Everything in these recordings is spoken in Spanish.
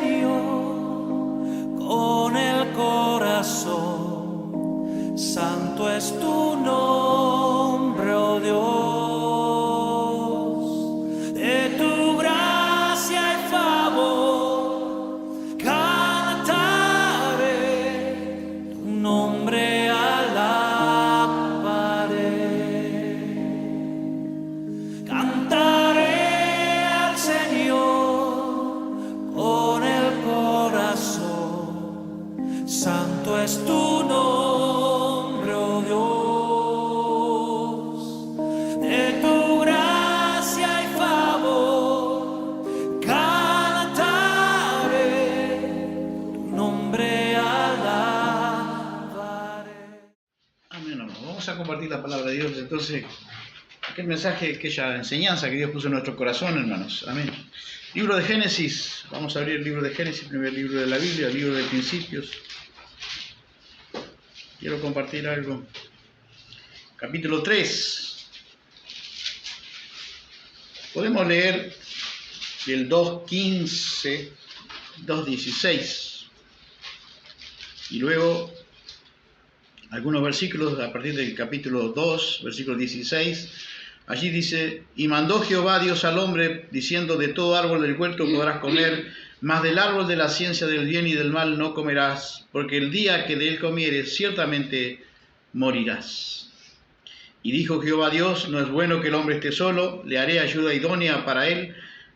Señor con el corazón. Santo es tu nombre, oh Dios. De tu gracia y favor cantaré, tu nombre alabaré. Cantaré al Señor con el corazón. Santo es tu nombre, oh Dios. De tu gracia y favor cantaré, tu nombre alabaré. Amén, hermano. Vamos a compartir la palabra de Dios. Entonces, aquel mensaje, aquella enseñanza que Dios puso en nuestro corazón, hermanos. Amén. Libro de Génesis. Vamos a abrir el libro de Génesis, primer libro de la Biblia, el libro de Principios. Quiero compartir algo. Capítulo 3. Podemos leer el 2.15, 2.16. Y luego algunos versículos a partir del capítulo 2, versículo 16. Allí dice: y mandó Jehová Dios al hombre, diciendo: de todo árbol del huerto podrás comer, mas del árbol de la ciencia del bien y del mal no comerás, porque el día que de él comieres ciertamente morirás. Y dijo Jehová Dios: no es bueno que el hombre esté solo, le haré ayuda idónea para él.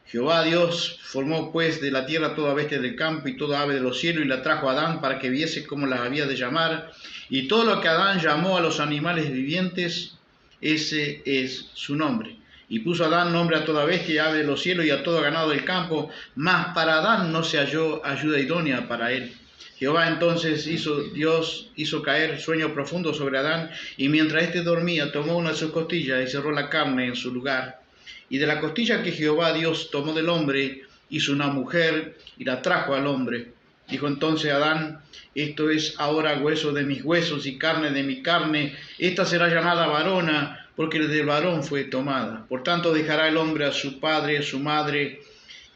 Jehová Dios formó pues de la tierra toda bestia del campo y toda ave de los cielos, y la trajo a Adán para que viese cómo las había de llamar. Y todo lo que Adán llamó a los animales vivientes, ese es su nombre. Y puso Adán nombre a toda bestia y ave de los cielos y a todo ganado del campo, mas para Adán no se halló ayuda idónea para él. Jehová entonces Dios hizo caer sueño profundo sobre Adán, y mientras éste dormía tomó una de sus costillas y cerró la carne en su lugar. Y de la costilla que Jehová Dios tomó del hombre, hizo una mujer y la trajo al hombre. Dijo entonces Adán: esto es ahora hueso de mis huesos y carne de mi carne, esta será llamada varona, porque del varón fue tomada. Por tanto dejará el hombre a su padre, a su madre,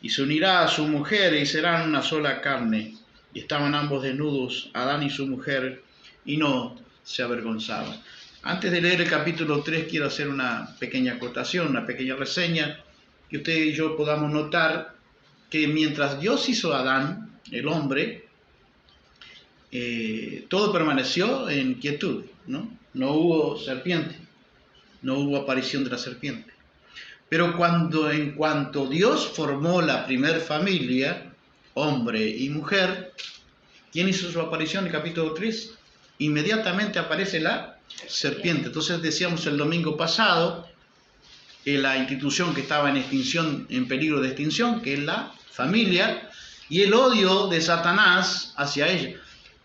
y se unirá a su mujer, y serán una sola carne. Y estaban ambos desnudos, Adán y su mujer, y no se avergonzaban. Antes de leer el capítulo 3, quiero hacer una pequeña acotación, una pequeña reseña, que usted y yo podamos notar que mientras Dios hizo a Adán, el hombre, todo permaneció en quietud, ¿no? No hubo serpiente, no hubo aparición de la serpiente. Pero en cuanto Dios formó la primer familia, hombre y mujer, ¿quién hizo su aparición en el capítulo 3? Inmediatamente aparece la serpiente. Entonces decíamos el domingo pasado la institución que estaba en extinción, en peligro de extinción, que es la familia, y el odio de Satanás hacia ella.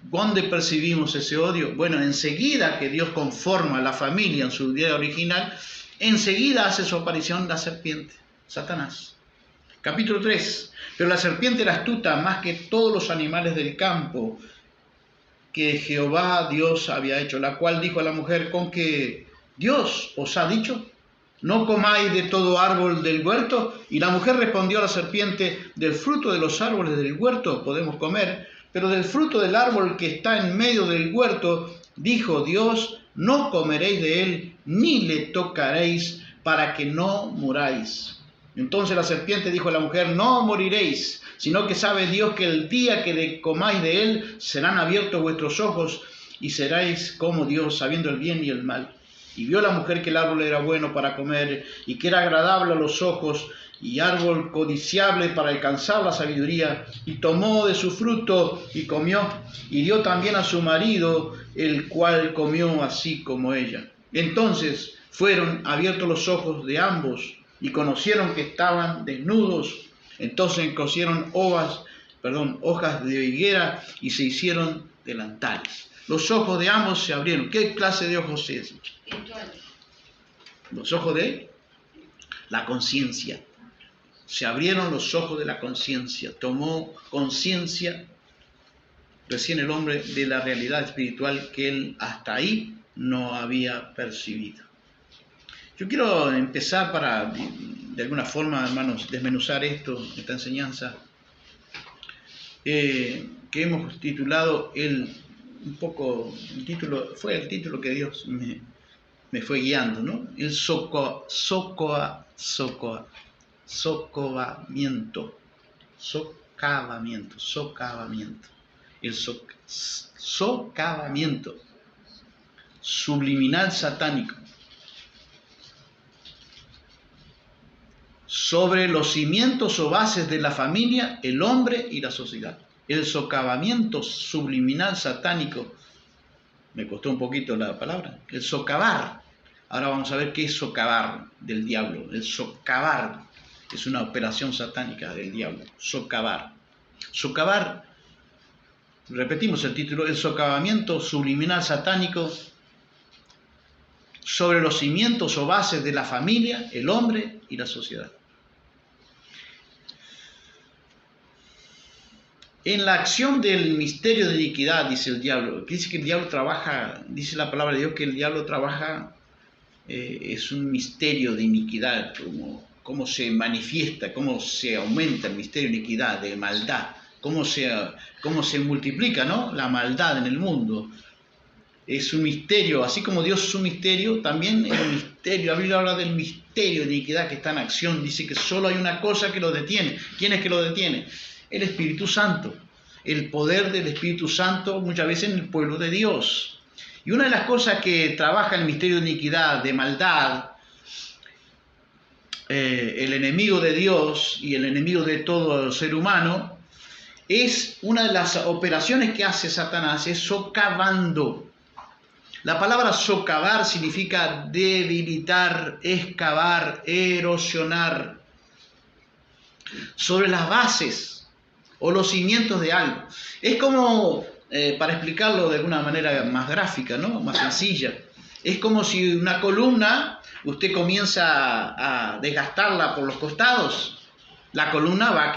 ¿Dónde percibimos ese odio? Bueno, enseguida que Dios conforma la familia en su idea original, enseguida hace su aparición la serpiente, Satanás. Capítulo 3. Pero la serpiente era astuta más que todos los animales del campo que Jehová Dios había hecho, la cual dijo a la mujer: ¿con que Dios os ha dicho? ¿No comáis de todo árbol del huerto? Y la mujer respondió a la serpiente: del fruto de los árboles del huerto podemos comer, pero del fruto del árbol que está en medio del huerto, dijo Dios: no comeréis de él, ni le tocaréis, para que no muráis. Entonces la serpiente dijo a la mujer: no moriréis, sino que sabe Dios que el día que comáis de él, serán abiertos vuestros ojos, y seréis como Dios, sabiendo el bien y el mal. Y vio la mujer que el árbol era bueno para comer, y que era agradable a los ojos, y árbol codiciable para alcanzar la sabiduría, y tomó de su fruto y comió, y dio también a su marido, el cual comió así como ella. Entonces fueron abiertos los ojos de ambos, y conocieron que estaban desnudos. Entonces cosieron hojas de higuera y se hicieron delantales. Los ojos de ambos se abrieron. ¿Qué clase de ojos es? Los ojos de la conciencia. Se abrieron los ojos de la conciencia. Tomó conciencia recién el hombre de la realidad espiritual que él hasta ahí no había percibido. Yo quiero empezar para, de alguna forma, hermanos, desmenuzar esta enseñanza. que hemos titulado el título fue el título que Dios me fue guiando, ¿no? El socavamiento, el socavamiento subliminal satánico sobre los cimientos o bases de la familia, el hombre y la sociedad. El socavamiento subliminal satánico, me costó un poquito la palabra, el socavar. Ahora vamos a ver qué es socavar del diablo. El socavar es una operación satánica del diablo. Socavar. Socavar, repetimos el título, el socavamiento subliminal satánico sobre los cimientos o bases de la familia, el hombre y la sociedad. En la acción del misterio de iniquidad, dice el diablo, dice que el diablo trabaja, dice la palabra de Dios que el diablo trabaja, es un misterio de iniquidad, cómo se manifiesta, cómo se aumenta el misterio de iniquidad, de maldad, cómo se multiplica, ¿no?, la maldad en el mundo. Es un misterio, así como Dios es un misterio, también el misterio, la Biblia habla del misterio de iniquidad que está en acción, dice que solo hay una cosa que lo detiene. ¿Quién es que lo detiene? El Espíritu Santo, el poder del Espíritu Santo muchas veces en el pueblo de Dios. Y una de las cosas que trabaja el misterio de iniquidad, de maldad, el enemigo de Dios y el enemigo de todo ser humano, es una de las operaciones que hace Satanás, es socavando. La palabra socavar significa debilitar, excavar, erosionar sobre las bases o los cimientos de algo. Es como, para explicarlo de alguna manera más gráfica, ¿no?, más sencilla, es como si una columna, usted comienza a desgastarla por los costados, la columna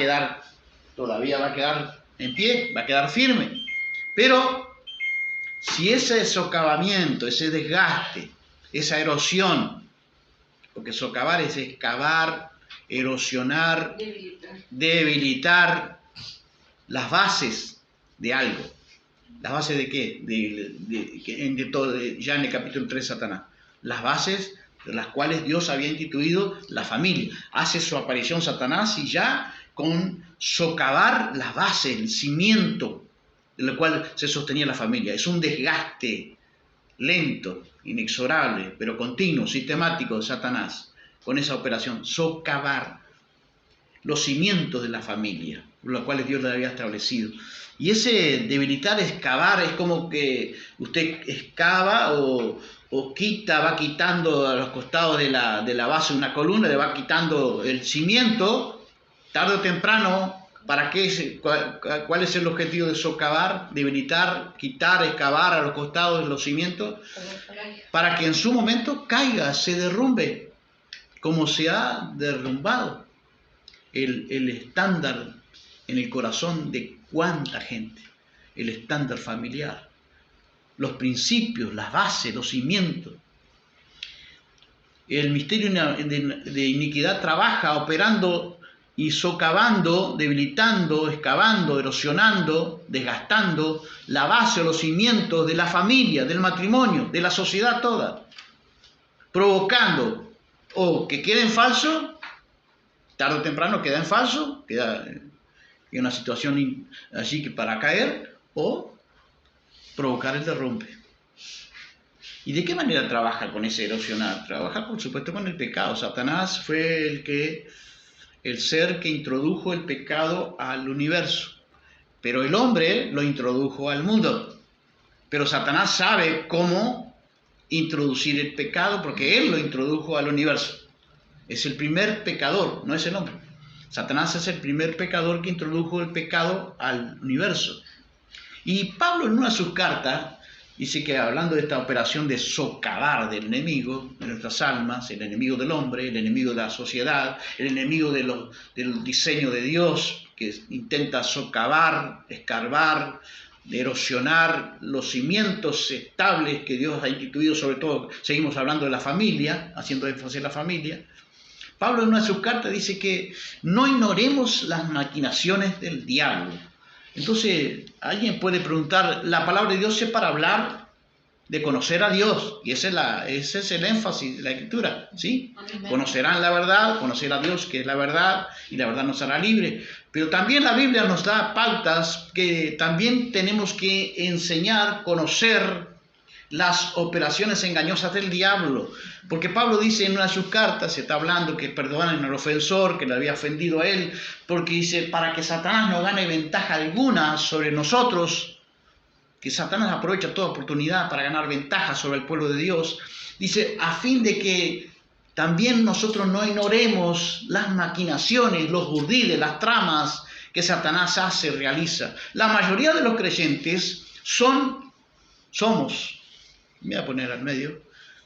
todavía va a quedar en pie, va a quedar firme, pero si ese socavamiento, ese desgaste, esa erosión, porque socavar es excavar, erosionar, debilitar las bases de algo. ¿Las bases de qué? Ya en el capítulo 3 Satanás. Las bases de las cuales Dios había instituido la familia. Hace su aparición Satanás y ya con socavar las bases, el cimiento en el cual se sostenía la familia. Es un desgaste lento, inexorable, pero continuo, sistemático de Satanás, con esa operación, socavar los cimientos de la familia, los cuales Dios le había establecido. Y ese debilitar, excavar, es como que usted excava o quita, va quitando a los costados de la base de una columna, le va quitando el cimiento, tarde o temprano. ¿Para qué? ¿Cuál es el objetivo de socavar, debilitar, quitar, excavar a los costados de los cimientos? Para que en su momento caiga, se derrumbe, como se ha derrumbado el estándar en el corazón de cuánta gente, el estándar familiar, los principios, las bases, los cimientos. El misterio de iniquidad trabaja operando y socavando, debilitando, excavando, erosionando, desgastando la base o los cimientos de la familia, del matrimonio, de la sociedad toda, provocando o que quede en falso, tarde o temprano queda en falso, queda en una situación allí que para caer, o provocar el derrumbe. ¿Y de qué manera trabaja con ese erosionar? Trabaja, por supuesto, con el pecado. Satanás fue el ser que introdujo el pecado al universo, pero el hombre lo introdujo al mundo. Pero Satanás sabe cómo introducir el pecado porque él lo introdujo al universo. Es el primer pecador, no es el hombre. Satanás es el primer pecador que introdujo el pecado al universo. Y Pablo en una de sus cartas dice que, hablando de esta operación de socavar del enemigo de nuestras almas, el enemigo del hombre, el enemigo de la sociedad, el enemigo del diseño de Dios, que intenta socavar, escarbar, erosionar los cimientos estables que Dios ha instituido, sobre todo seguimos hablando de la familia, haciendo énfasis en la familia. Pablo en una de sus cartas dice que no ignoremos las maquinaciones del diablo. Entonces, alguien puede preguntar, la palabra de Dios es para hablar de conocer a Dios, y ese es el énfasis de la Escritura, ¿sí? Amén. Conocerán la verdad, conocer a Dios, que es la verdad, y la verdad nos hará libre. Pero también la Biblia nos da pautas que también tenemos que enseñar, conocer las operaciones engañosas del diablo. Porque Pablo dice en una de sus cartas, se está hablando que perdonen al ofensor, que le había ofendido a él, porque dice, para que Satanás no gane ventaja alguna sobre nosotros, que Satanás aprovecha toda oportunidad para ganar ventaja sobre el pueblo de Dios, dice, a fin de que también nosotros no ignoremos las maquinaciones, los urdiles, las tramas que Satanás hace, realiza. La mayoría de los creyentes somos, me voy a poner al medio,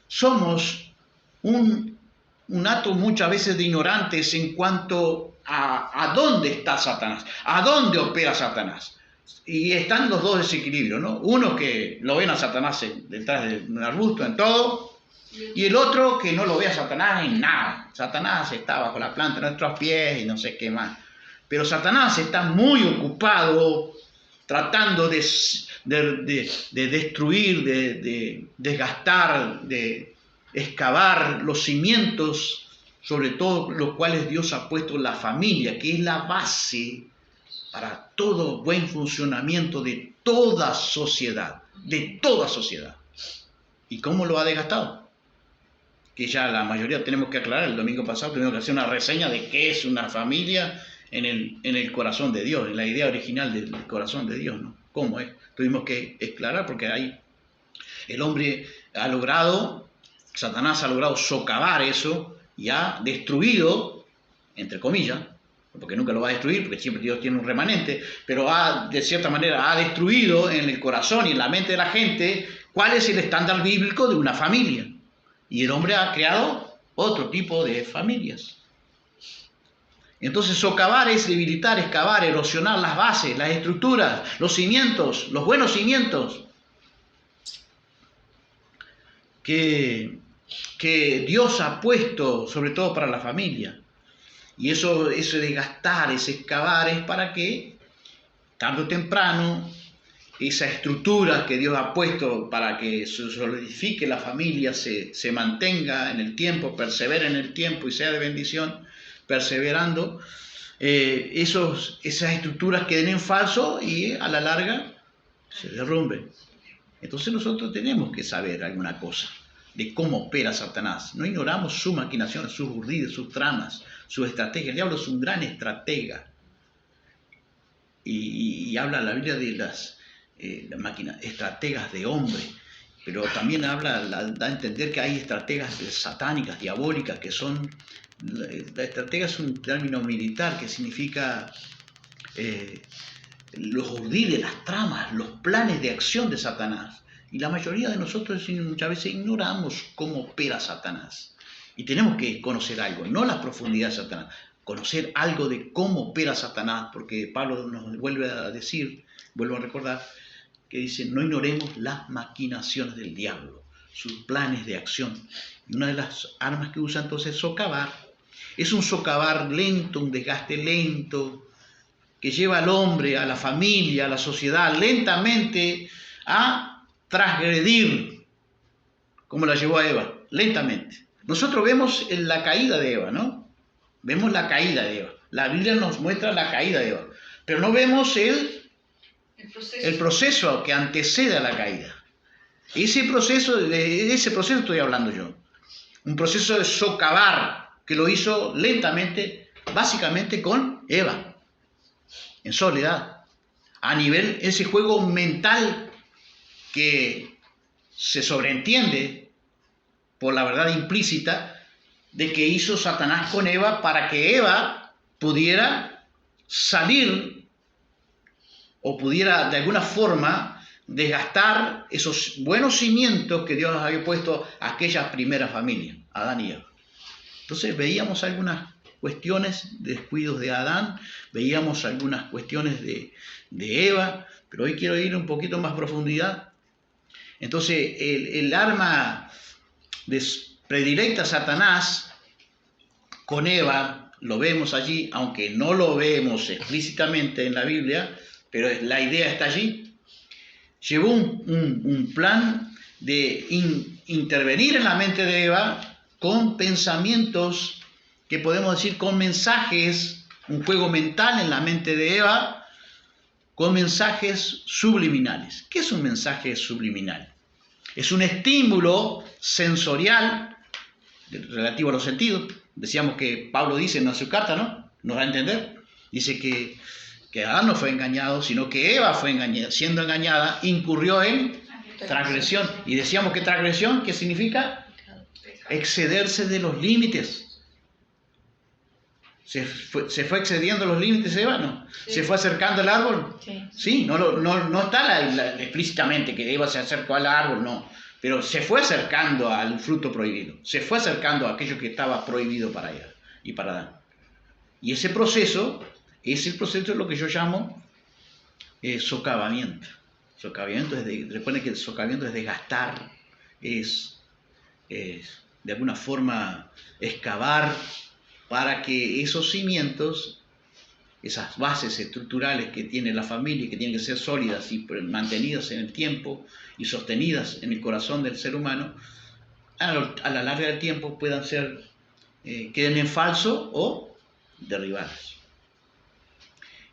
somos un acto muchas veces de ignorantes en cuanto a dónde está Satanás, a dónde opera Satanás. Y están los dos desequilibrios, ¿no? Uno que lo ven a Satanás detrás de un arbusto, en todo, y el otro que no lo ve a Satanás en nada. Satanás está bajo la planta de nuestros pies y no sé qué más. Pero Satanás está muy ocupado tratando de destruir, de desgastar, de excavar los cimientos sobre todo los cuales Dios ha puesto la familia, que es la base para todo buen funcionamiento de toda sociedad, de toda sociedad. ¿Y cómo lo ha desgastado? Que ya la mayoría tenemos que aclarar, el domingo pasado tuvimos que hacer una reseña de qué es una familia en el corazón de Dios, en la idea original del corazón de Dios, ¿no? ¿Cómo es? Tuvimos que aclarar porque ahí el hombre ha logrado, Satanás ha logrado socavar eso y ha destruido, entre comillas, porque nunca lo va a destruir, porque siempre Dios tiene un remanente, pero de cierta manera ha destruido en el corazón y en la mente de la gente cuál es el estándar bíblico de una familia. Y el hombre ha creado otro tipo de familias. Entonces socavar es debilitar, excavar, erosionar las bases, las estructuras, los cimientos, los buenos cimientos que Dios ha puesto sobre todo para la familia. Y eso desgastar, ese excavar es para que tarde o temprano esa estructura que Dios ha puesto para que se solidifique la familia se mantenga en el tiempo, persevere en el tiempo y sea de bendición, perseverando, esas estructuras queden en falso y a la larga se derrumben. Entonces nosotros tenemos que saber alguna cosa de cómo opera Satanás. No ignoramos sus maquinaciones, sus urdides, sus tramas, sus estrategias. El diablo es un gran estratega. Y habla la Biblia de las estrategas de hombre, pero también da a entender que hay estrategas satánicas, diabólicas, que son... La estratega es un término militar que significa los urdiles, las tramas, los planes de acción de Satanás. Y la mayoría de nosotros muchas veces ignoramos cómo opera Satanás. Y tenemos que conocer algo, no la profundidad de Satanás, conocer algo de cómo opera Satanás, porque Pablo nos vuelve a decir, vuelvo a recordar, que dice, no ignoremos las maquinaciones del diablo, sus planes de acción. Y una de las armas que usa entonces es socavar. Es un socavar lento, un desgaste lento, que lleva al hombre, a la familia, a la sociedad, lentamente a transgredir, como la llevó a Eva, lentamente. Nosotros vemos la caída de Eva, ¿no? Vemos la caída de Eva. La Biblia nos muestra la caída de Eva, pero no vemos el proceso que antecede a la caída. De ese proceso estoy hablando yo. Un proceso de socavar que lo hizo lentamente, básicamente con Eva, en soledad, a nivel ese juego mental que se sobreentiende por la verdad implícita de que hizo Satanás con Eva para que Eva pudiera salir o pudiera de alguna forma desgastar esos buenos cimientos que Dios había puesto a aquella primera familia, Adán y Eva. Entonces veíamos algunas cuestiones, descuidos de Adán, veíamos algunas cuestiones de Eva, pero hoy quiero ir un poquito más a profundidad. Entonces el arma predilecta a Satanás con Eva, lo vemos allí, aunque no lo vemos explícitamente en la Biblia, pero la idea está allí. Llevó un plan de intervenir en la mente de Eva con pensamientos que podemos decir con mensajes, un juego mental en la mente de Eva, con mensajes subliminales. ¿Qué es un mensaje subliminal? Es un estímulo sensorial relativo a los sentidos. Decíamos que Pablo dice en su carta, ¿no? Nos da a entender. Dice que Adán no fue engañado, sino que Eva fue siendo engañada, incurrió en transgresión. Y decíamos que transgresión, ¿qué significa? Excederse de los límites. ¿Se fue excediendo los límites Eva? No. Sí. ¿Se fue acercando al árbol? Sí, no está explícitamente que Eva se acercó al árbol, no. Pero se fue acercando al fruto prohibido. Se fue acercando a aquello que estaba prohibido para ella y para Adán. Y ese proceso es el proceso de lo que yo llamo socavamiento. Socavamiento recuerden que el socavamiento es desgastar, es de alguna forma excavar para que esos cimientos, esas bases estructurales que tiene la familia, que tienen que ser sólidas y mantenidas en el tiempo y sostenidas en el corazón del ser humano, a la larga del tiempo puedan ser, queden en falso o derribadas.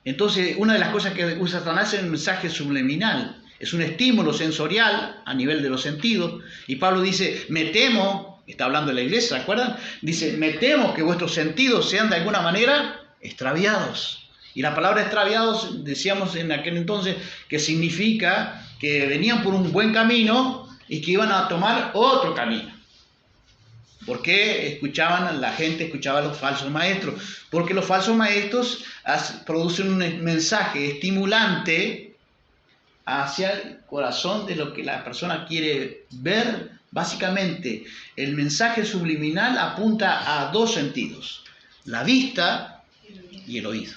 Entonces, una de las cosas que usa Satanás es el mensaje subliminal. Es un estímulo sensorial a nivel de los sentidos. Y Pablo dice, me temo, está hablando de la iglesia, ¿se acuerdan? Dice, me temo que vuestros sentidos sean de alguna manera extraviados. Y la palabra extraviados, decíamos en aquel entonces, que significa que venían por un buen camino y que iban a tomar otro camino. ¿Por qué la gente escuchaba a los falsos maestros? Porque los falsos maestros producen un mensaje estimulante hacia el corazón de lo que la persona quiere ver. Básicamente, el mensaje subliminal apunta a dos sentidos, la vista y el oído.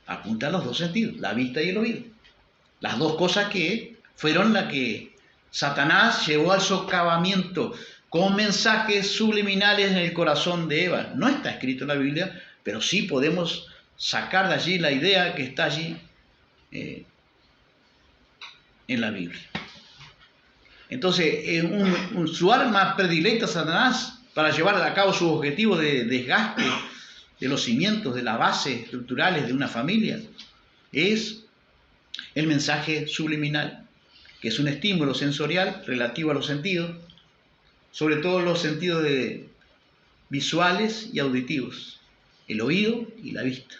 Apunta a los dos sentidos, la vista y el oído. Las dos cosas que fueron las que Satanás llevó al socavamiento con mensajes subliminales en el corazón de Eva. No está escrito en la Biblia, pero sí podemos sacar de allí la idea que está allí en la Biblia. Entonces, su arma predilecta, Satanás, para llevar a cabo su objetivo de desgaste de los cimientos, de las bases estructurales de una familia, es el mensaje subliminal, que es un estímulo sensorial relativo a los sentidos, sobre todo los sentidos visuales y auditivos, el oído y la vista.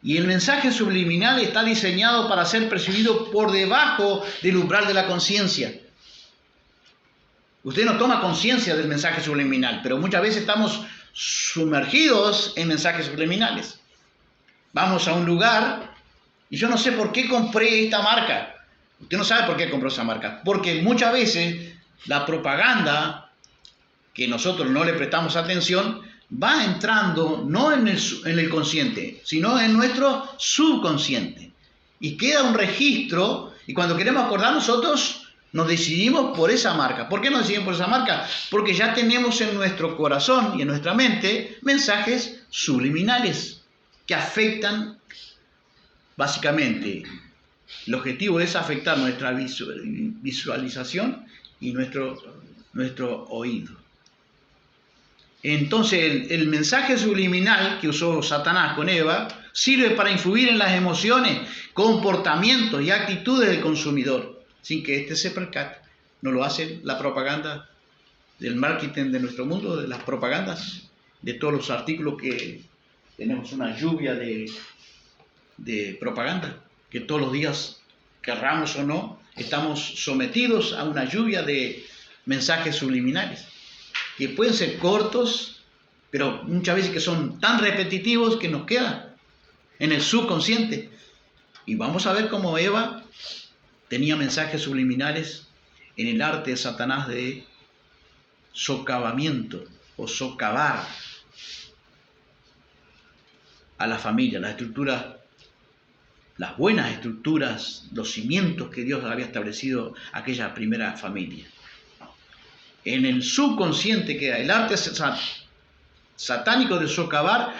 Y el mensaje subliminal está diseñado para ser percibido por debajo del umbral de la conciencia. Usted no toma conciencia del mensaje subliminal, pero muchas veces estamos sumergidos en mensajes subliminales. Vamos a un lugar y yo no sé por qué compré esta marca. Usted no sabe por qué compró esa marca, porque muchas veces la propaganda, que nosotros no le prestamos atención, va entrando no en el consciente, sino en nuestro subconsciente. Y queda un registro, y cuando queremos acordar nosotros nos decidimos por esa marca. ¿Por qué nos decidimos por esa marca? Porque ya tenemos en nuestro corazón y en nuestra mente mensajes subliminales que afectan básicamente. El objetivo es afectar nuestra visualización y nuestro oído. Entonces el mensaje subliminal que usó Satanás con Eva sirve para influir en las emociones, comportamientos y actitudes del consumidor, sin que éste se percate. No lo hace la propaganda del marketing de nuestro mundo, de las propagandas, de todos los artículos que tenemos una lluvia de propaganda, que todos los días, querramos o no, estamos sometidos a una lluvia de mensajes subliminales, que pueden ser cortos, pero muchas veces que son tan repetitivos que nos quedan en el subconsciente. Y vamos a ver cómo Eva tenía mensajes subliminales en el arte de Satanás de socavamiento o socavar a la familia, las estructuras, las buenas estructuras, los cimientos que Dios había establecido aquella primera familia. En el subconsciente queda el arte satánico de socavar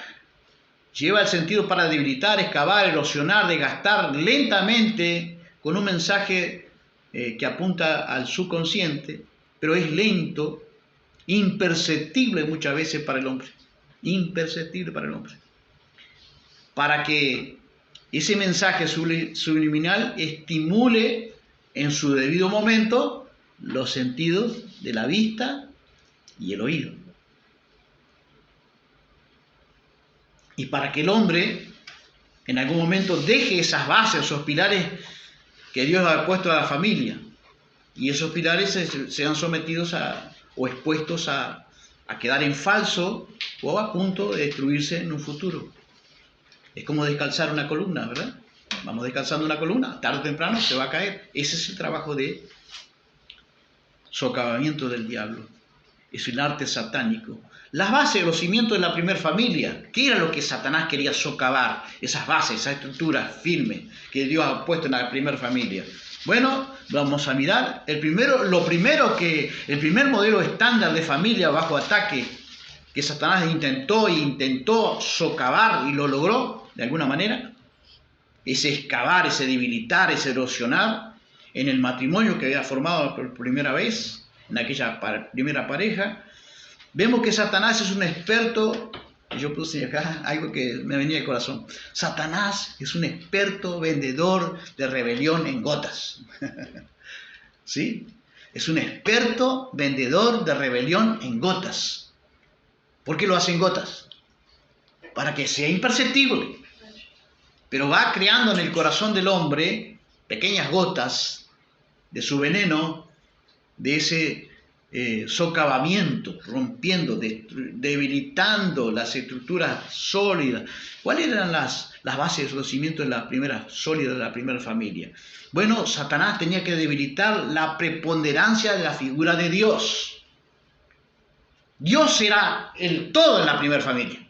Lleva el sentido para debilitar, excavar, erosionar, desgastar lentamente, con un mensaje que apunta al subconsciente, pero es lento, imperceptible muchas veces para el hombre. Imperceptible para el hombre. Para que ese mensaje subliminal estimule en su debido momento los sentidos de la vista y el oído. Y para que el hombre en algún momento deje esas bases, esos pilares que Dios ha puesto a la familia, y esos pilares sean sometidos o expuestos a quedar en falso o a punto de destruirse en un futuro. Es como descalzar una columna, ¿verdad? Vamos descalzando una columna, tarde o temprano se va a caer. Ese es el trabajo de socavamiento del diablo. Es el arte satánico. Las bases, los cimientos de la primera familia. ¿Qué era lo que Satanás quería socavar? Esas bases, esas estructuras firmes que Dios ha puesto en la primera familia. Bueno, vamos a mirar. El primer modelo estándar de familia bajo ataque que Satanás intentó socavar y lo logró de alguna manera, ese excavar, ese debilitar, ese erosionar en el matrimonio que había formado por primera vez, en aquella primera pareja. Vemos que Satanás es un experto, yo puse acá algo que me venía al corazón. Satanás es un experto vendedor de rebelión en gotas. ¿Sí? Es un experto vendedor de rebelión en gotas. ¿Por qué lo hace en gotas? Para que sea imperceptible. Pero va creando en el corazón del hombre pequeñas gotas de su veneno, de ese socavamiento, rompiendo, debilitando las estructuras sólidas. ¿Cuáles eran las bases, los cimientos de la primera sólida de la primera familia? Bueno, Satanás tenía que debilitar la preponderancia de la figura de Dios. Dios era el todo en la primera familia.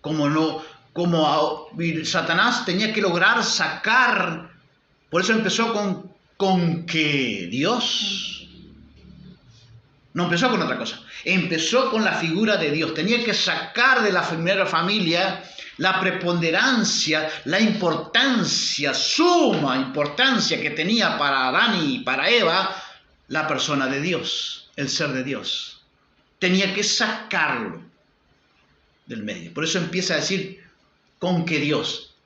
Como Satanás tenía que lograr sacar, por eso empezó con que Dios. No empezó con otra cosa, empezó con la figura de Dios. Tenía que sacar de la primera familia la preponderancia, la importancia, suma importancia que tenía para Adán y para Eva la persona de Dios, el ser de Dios. Tenía que sacarlo del medio. Por eso empieza a decir, ¿con qué Dios?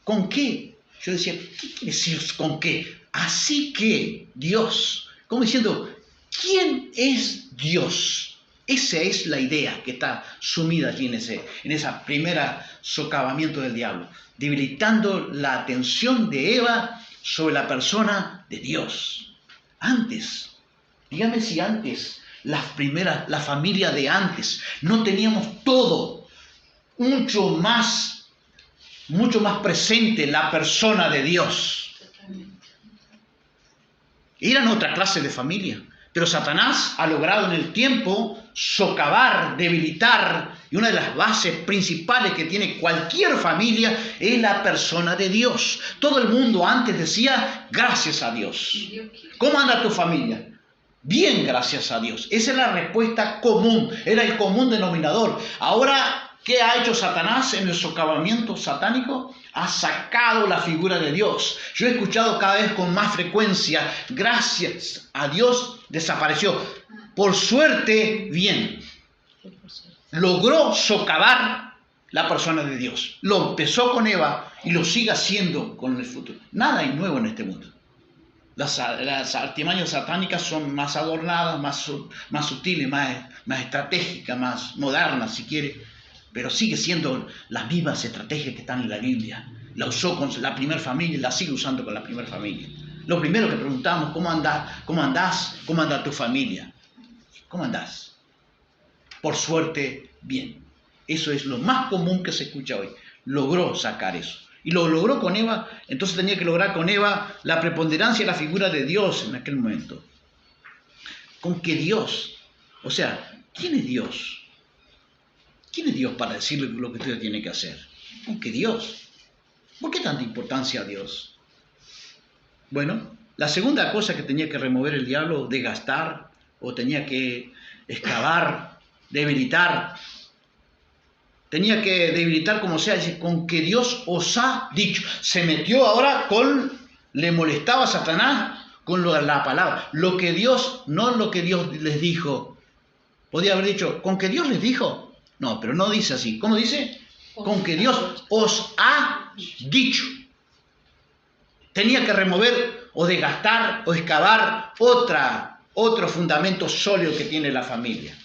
¿Con qué? Yo decía, ¿qué quiere decir con qué? Así que Dios, como diciendo, ¿quién es Dios? Esa es la idea que está sumida allí en esa primera socavamiento del diablo, debilitando la atención de Eva sobre la persona de Dios. Antes, dígame si antes, la familia de antes, no teníamos todo, mucho más presente la persona de Dios. Eran otra clase de familia. Pero Satanás ha logrado en el tiempo socavar, debilitar, y una de las bases principales que tiene cualquier familia es la persona de Dios. Todo el mundo antes decía, gracias a Dios. ¿Cómo anda tu familia? Bien, gracias a Dios. Esa es la respuesta común, era el común denominador. Ahora, ¿qué ha hecho Satanás en el socavamiento satánico? Ha sacado la figura de Dios. Yo he escuchado cada vez con más frecuencia, gracias a Dios desapareció. Por suerte, bien. Logró socavar la persona de Dios. Lo empezó con Eva y lo sigue haciendo con el futuro. Nada hay nuevo en este mundo. Las artimañas satánicas son más adornadas, más sutiles, más estratégicas, más modernas, si quiere. Pero sigue siendo las mismas estrategias que están en la Biblia. La usó con la primera familia y la sigue usando con la primera familia. Lo primero que preguntamos, ¿cómo andás? ¿Cómo anda tu familia? ¿Cómo andás? Por suerte, bien. Eso es lo más común que se escucha hoy. Logró sacar eso. Y lo logró con Eva, entonces tenía que lograr con Eva la preponderancia y la figura de Dios en aquel momento. ¿Con qué Dios? O sea, ¿quién es Dios? ¿Quién es Dios para decirle lo que usted tiene que hacer? ¿Con qué Dios? ¿Por qué tanta importancia a Dios? Bueno, la segunda cosa que tenía que remover el diablo, desgastar, o tenía que excavar, debilitar, tenía que debilitar como sea, dice, con que Dios os ha dicho. Se metió ahora le molestaba a Satanás con la palabra. Lo que Dios, no lo que Dios les dijo. Podía haber dicho, con que Dios les dijo. No, pero no dice así. ¿Cómo dice? Con que Dios os ha dicho. Tenía que remover o desgastar o excavar otro fundamento sólido que tiene la familia.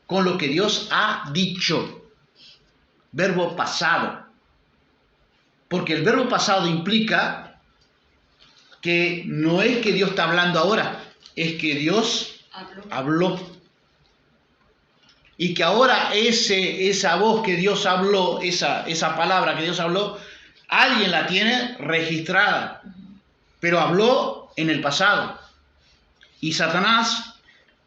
Con lo que Dios ha dicho. Verbo pasado. Porque el verbo pasado implica que no es que Dios está hablando ahora, es que Dios habló. Y que ahora esa voz que Dios habló, esa palabra que Dios habló, alguien la tiene registrada, pero habló en el pasado. Y Satanás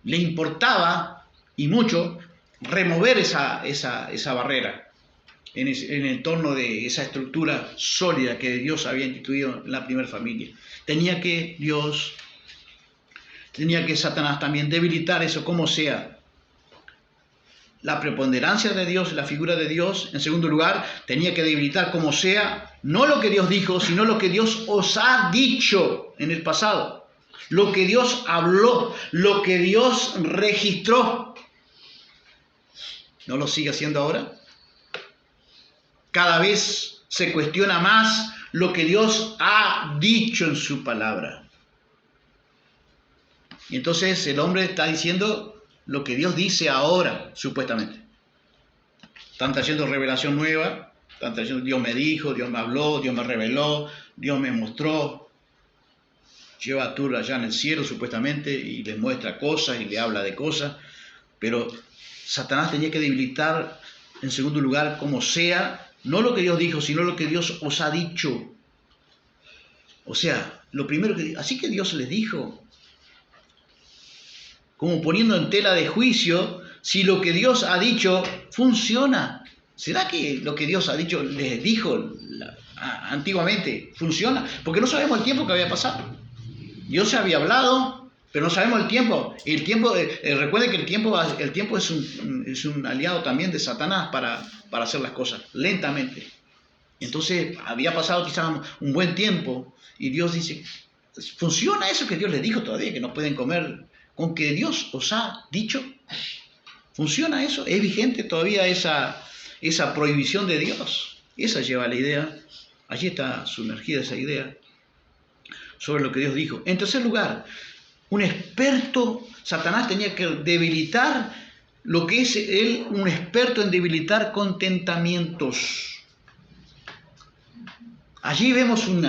le importaba, y mucho, remover esa barrera en el torno de esa estructura sólida que Dios había instituido en la primera familia. Tenía que Satanás también debilitar eso como sea. La preponderancia de Dios, la figura de Dios. En segundo lugar, tenía que debilitar como sea, no lo que Dios dijo, sino lo que Dios os ha dicho en el pasado. Lo que Dios habló, lo que Dios registró. ¿No lo sigue haciendo ahora? Cada vez se cuestiona más lo que Dios ha dicho en su palabra. Y entonces el hombre está diciendo lo que Dios dice ahora, supuestamente. Están trayendo revelación nueva, están trayendo Dios me dijo, Dios me habló, Dios me reveló, Dios me mostró. Lleva a Tur allá en el cielo, supuestamente, y le muestra cosas y le habla de cosas. Pero Satanás tenía que debilitar, en segundo lugar, como sea, no lo que Dios dijo, sino lo que Dios os ha dicho. O sea, lo primero que... Así que Dios les dijo, como poniendo en tela de juicio si lo que Dios ha dicho funciona. ¿Será que lo que Dios ha dicho, les dijo antiguamente, funciona? Porque no sabemos el tiempo que había pasado. Dios se había hablado, pero no sabemos el tiempo. El tiempo, recuerden que el tiempo es un aliado también de Satanás para hacer las cosas lentamente. Entonces había pasado quizás un buen tiempo y Dios dice, ¿funciona eso que Dios les dijo todavía, que no pueden comer? Con que Dios os ha dicho, ¿funciona eso? ¿Es vigente todavía esa prohibición de Dios? Esa lleva la idea, allí está sumergida esa idea sobre lo que Dios dijo. En tercer lugar, un experto, Satanás tenía que debilitar lo que es él, un experto en debilitar contentamientos. Allí vemos un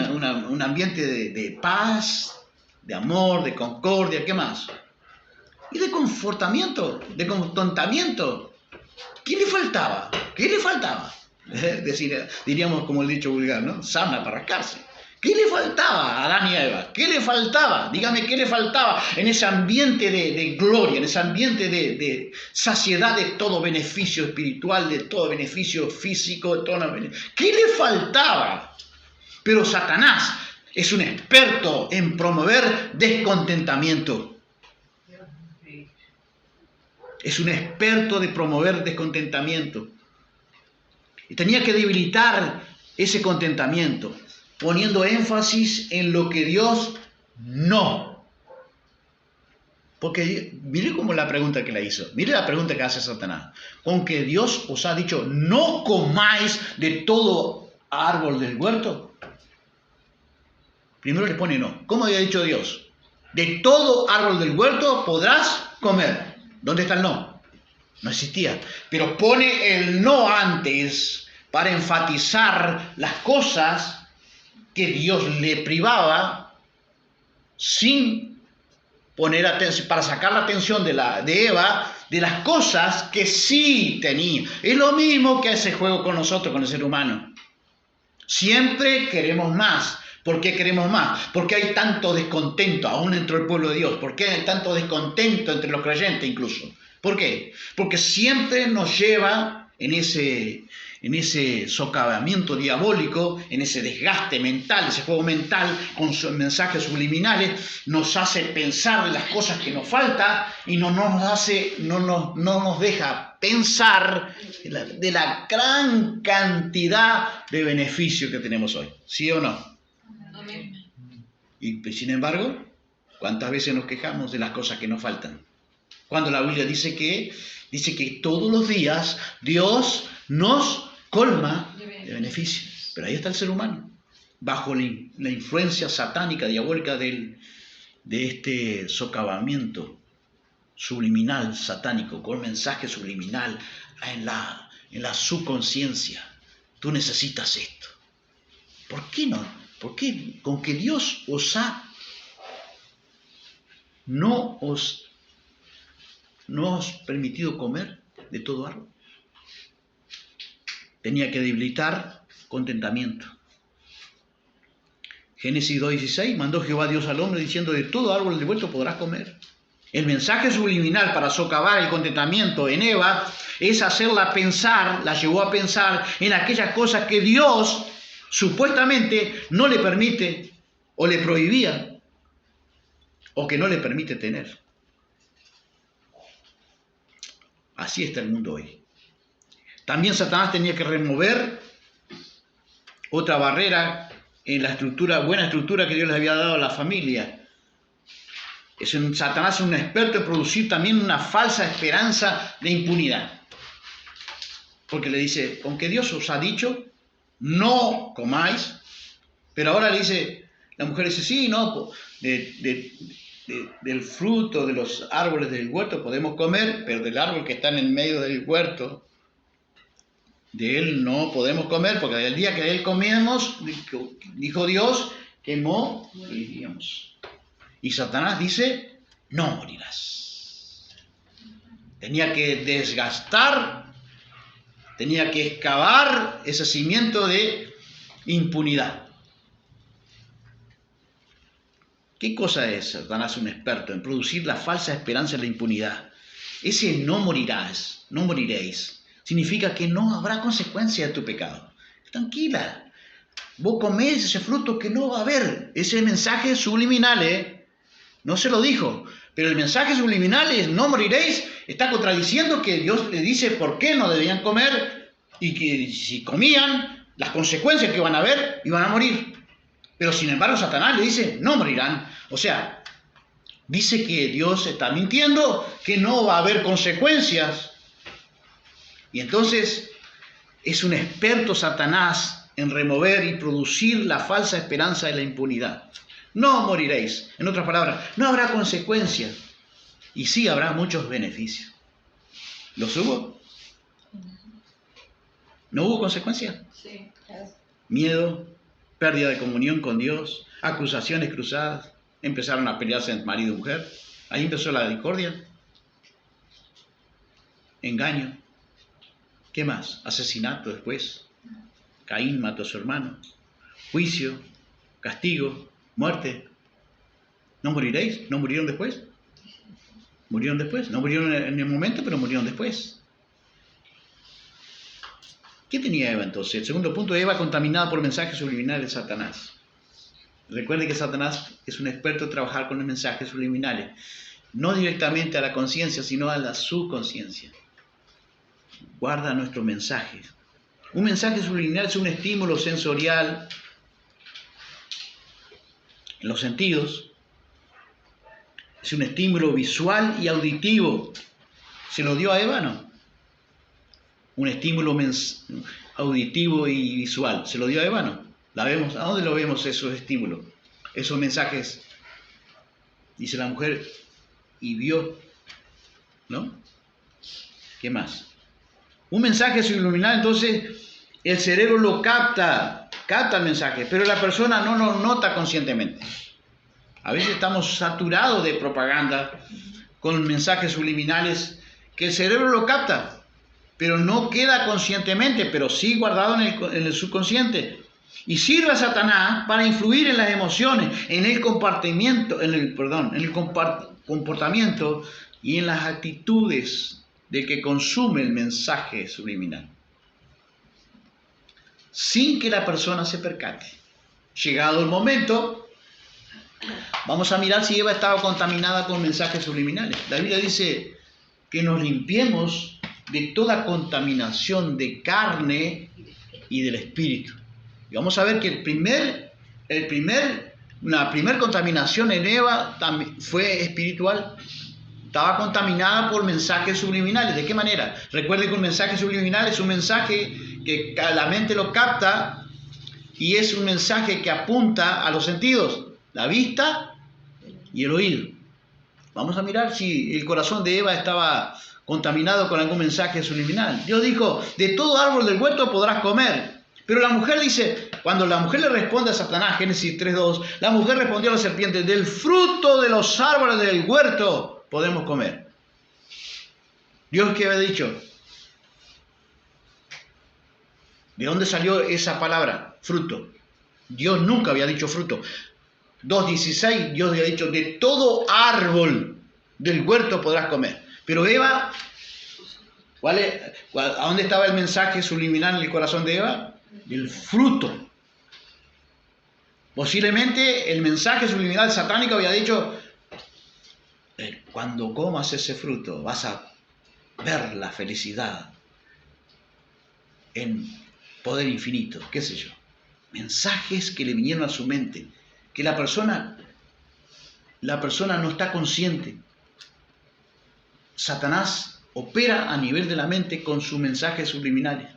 ambiente de paz, de amor, de concordia, ¿qué más? Y de confortamiento, de contentamiento. ¿Qué le faltaba? ¿Qué le faltaba? Diríamos como el dicho vulgar, ¿no? Sana para rascarse. ¿Qué le faltaba a Adán y a Eva? ¿Qué le faltaba? Dígame, ¿qué le faltaba en ese ambiente de gloria, en ese ambiente de saciedad de todo beneficio espiritual, de todo beneficio físico, de todo ¿qué le faltaba? Pero Satanás es un experto en promover descontentamiento. Es un experto de promover descontentamiento. Y tenía que debilitar ese contentamiento, poniendo énfasis en lo que Dios no. Porque mire cómo la pregunta que le hizo. Mire la pregunta que hace Satanás. Con que Dios os ha dicho, no comáis de todo árbol del huerto. Primero le pone no. ¿Cómo había dicho Dios? De todo árbol del huerto podrás comer. ¿Dónde está el no? No existía. Pero pone el no antes para enfatizar las cosas que Dios le privaba sin poner atención, para sacar la atención de Eva de las cosas que sí tenía. Es lo mismo que ese juego con nosotros, con el ser humano. Siempre queremos más. ¿Por qué queremos más? ¿Por qué hay tanto descontento aún dentro del pueblo de Dios? ¿Por qué hay tanto descontento entre los creyentes incluso? ¿Por qué? Porque siempre nos lleva en ese socavamiento diabólico, en ese desgaste mental, ese juego mental con mensajes subliminales, nos hace pensar en las cosas que nos faltan y no nos deja pensar de la gran cantidad de beneficios que tenemos hoy. ¿Sí o no? Amén. Y sin embargo, ¿cuántas veces nos quejamos de las cosas que nos faltan? Cuando la Biblia dice que todos los días Dios nos colma de beneficios. Pero ahí está el ser humano, bajo la influencia satánica, diabólica de este socavamiento subliminal satánico, con mensaje subliminal en la subconsciencia. Tú necesitas esto. ¿Por qué no? ¿Por qué? Con que Dios no os permitido comer de todo árbol. Tenía que debilitar contentamiento. Génesis 2:16, mandó Jehová Dios al hombre diciendo, de todo árbol del huerto podrás comer. El mensaje subliminal para socavar el contentamiento en Eva es hacerla pensar, la llevó a pensar en aquellas cosas que Dios supuestamente no le permite o le prohibía o que no le permite tener. Así está el mundo hoy. También Satanás tenía que remover otra barrera en la buena estructura que Dios les había dado a la familia. Satanás es un experto en producir también una falsa esperanza de impunidad. Porque le dice, aunque Dios os ha dicho, no comáis, pero ahora le dice, la mujer dice, sí, no, del fruto de los árboles del huerto podemos comer, pero del árbol que está en el medio del huerto, de él no podemos comer, porque el día que de él comíamos, dijo Dios, que moriríamos. Y Satanás dice, no morirás. Tenía que desgastar, tenía que excavar ese cimiento de impunidad. ¿Qué cosa es Satanás un experto en producir la falsa esperanza de la impunidad? Ese no morirás, no moriréis, significa que no habrá consecuencia de tu pecado. Tranquila, vos comés ese fruto que no va a haber. Ese mensaje subliminal, no se lo dijo, pero el mensaje subliminal es no moriréis, está contradiciendo que Dios le dice por qué no debían comer y que si comían, las consecuencias que van a haber, iban a morir. Pero sin embargo Satanás le dice, no morirán. O sea, dice que Dios está mintiendo, que no va a haber consecuencias. Y entonces es un experto Satanás en remover y producir la falsa esperanza de la impunidad. No moriréis. En otras palabras, no habrá consecuencias. Y sí habrá muchos beneficios. ¿Los hubo? ¿No hubo consecuencias? Sí. Miedo, pérdida de comunión con Dios, acusaciones cruzadas, empezaron a pelearse entre marido y mujer, ahí empezó la discordia, engaño, ¿qué más? Asesinato después, Caín mató a su hermano, juicio, castigo, muerte. ¿No moriréis? ¿No murieron después? Murieron después, no murieron en el momento, pero murieron después. ¿Qué tenía Eva entonces? El segundo punto, Eva contaminada por mensajes subliminales de Satanás. Recuerde que Satanás es un experto en trabajar con los mensajes subliminales, no directamente a la conciencia, sino a la subconsciencia. Guarda nuestros mensajes. Un mensaje subliminal es un estímulo sensorial en los sentidos, es un estímulo visual y auditivo. ¿Se lo dio a Eva, no? Un estímulo auditivo y visual. ¿Se lo dio a Eva, no? ¿La vemos? ¿A dónde lo vemos esos estímulos? Esos mensajes. Dice la mujer, y vio, ¿no? ¿Qué más? Un mensaje subliminal, entonces, el cerebro lo capta el mensaje, pero la persona no lo nota conscientemente. A veces estamos saturados de propaganda con mensajes subliminales que el cerebro lo capta, pero no queda conscientemente, pero sí guardado en el subconsciente. Y sirve a Satanás para influir en las emociones, en el comportamiento y en las actitudes del que consume el mensaje subliminal, sin que la persona se percate. Llegado el momento, vamos a mirar si Eva estaba contaminada con mensajes subliminales. La Biblia dice que nos limpiemos de toda contaminación de carne y del espíritu. Y vamos a ver que la primera contaminación en Eva también fue espiritual. Estaba contaminada por mensajes subliminales. ¿De qué manera? Recuerden que un mensaje subliminal es un mensaje que la mente lo capta y es un mensaje que apunta a los sentidos, la vista y el oído. Vamos a mirar si el corazón de Eva estaba contaminado con algún mensaje subliminal. Dios dijo, de todo árbol del huerto podrás comer. Pero la mujer dice, cuando la mujer le responde a Satanás, Génesis 3:2, la mujer respondió a la serpiente, del fruto de los árboles del huerto podemos comer. Dios, ¿qué había dicho? ¿De dónde salió esa palabra? Fruto. Dios nunca había dicho fruto. 2:16, Dios había dicho, de todo árbol del huerto podrás comer. Pero Eva, ¿a dónde estaba el mensaje subliminal en el corazón de Eva? El fruto. Posiblemente el mensaje subliminal satánico había dicho, cuando comas ese fruto vas a ver la felicidad en poder infinito, qué sé yo. Mensajes que le vinieron a su mente, que la persona no está consciente. Satanás opera a nivel de la mente con sus mensajes subliminales.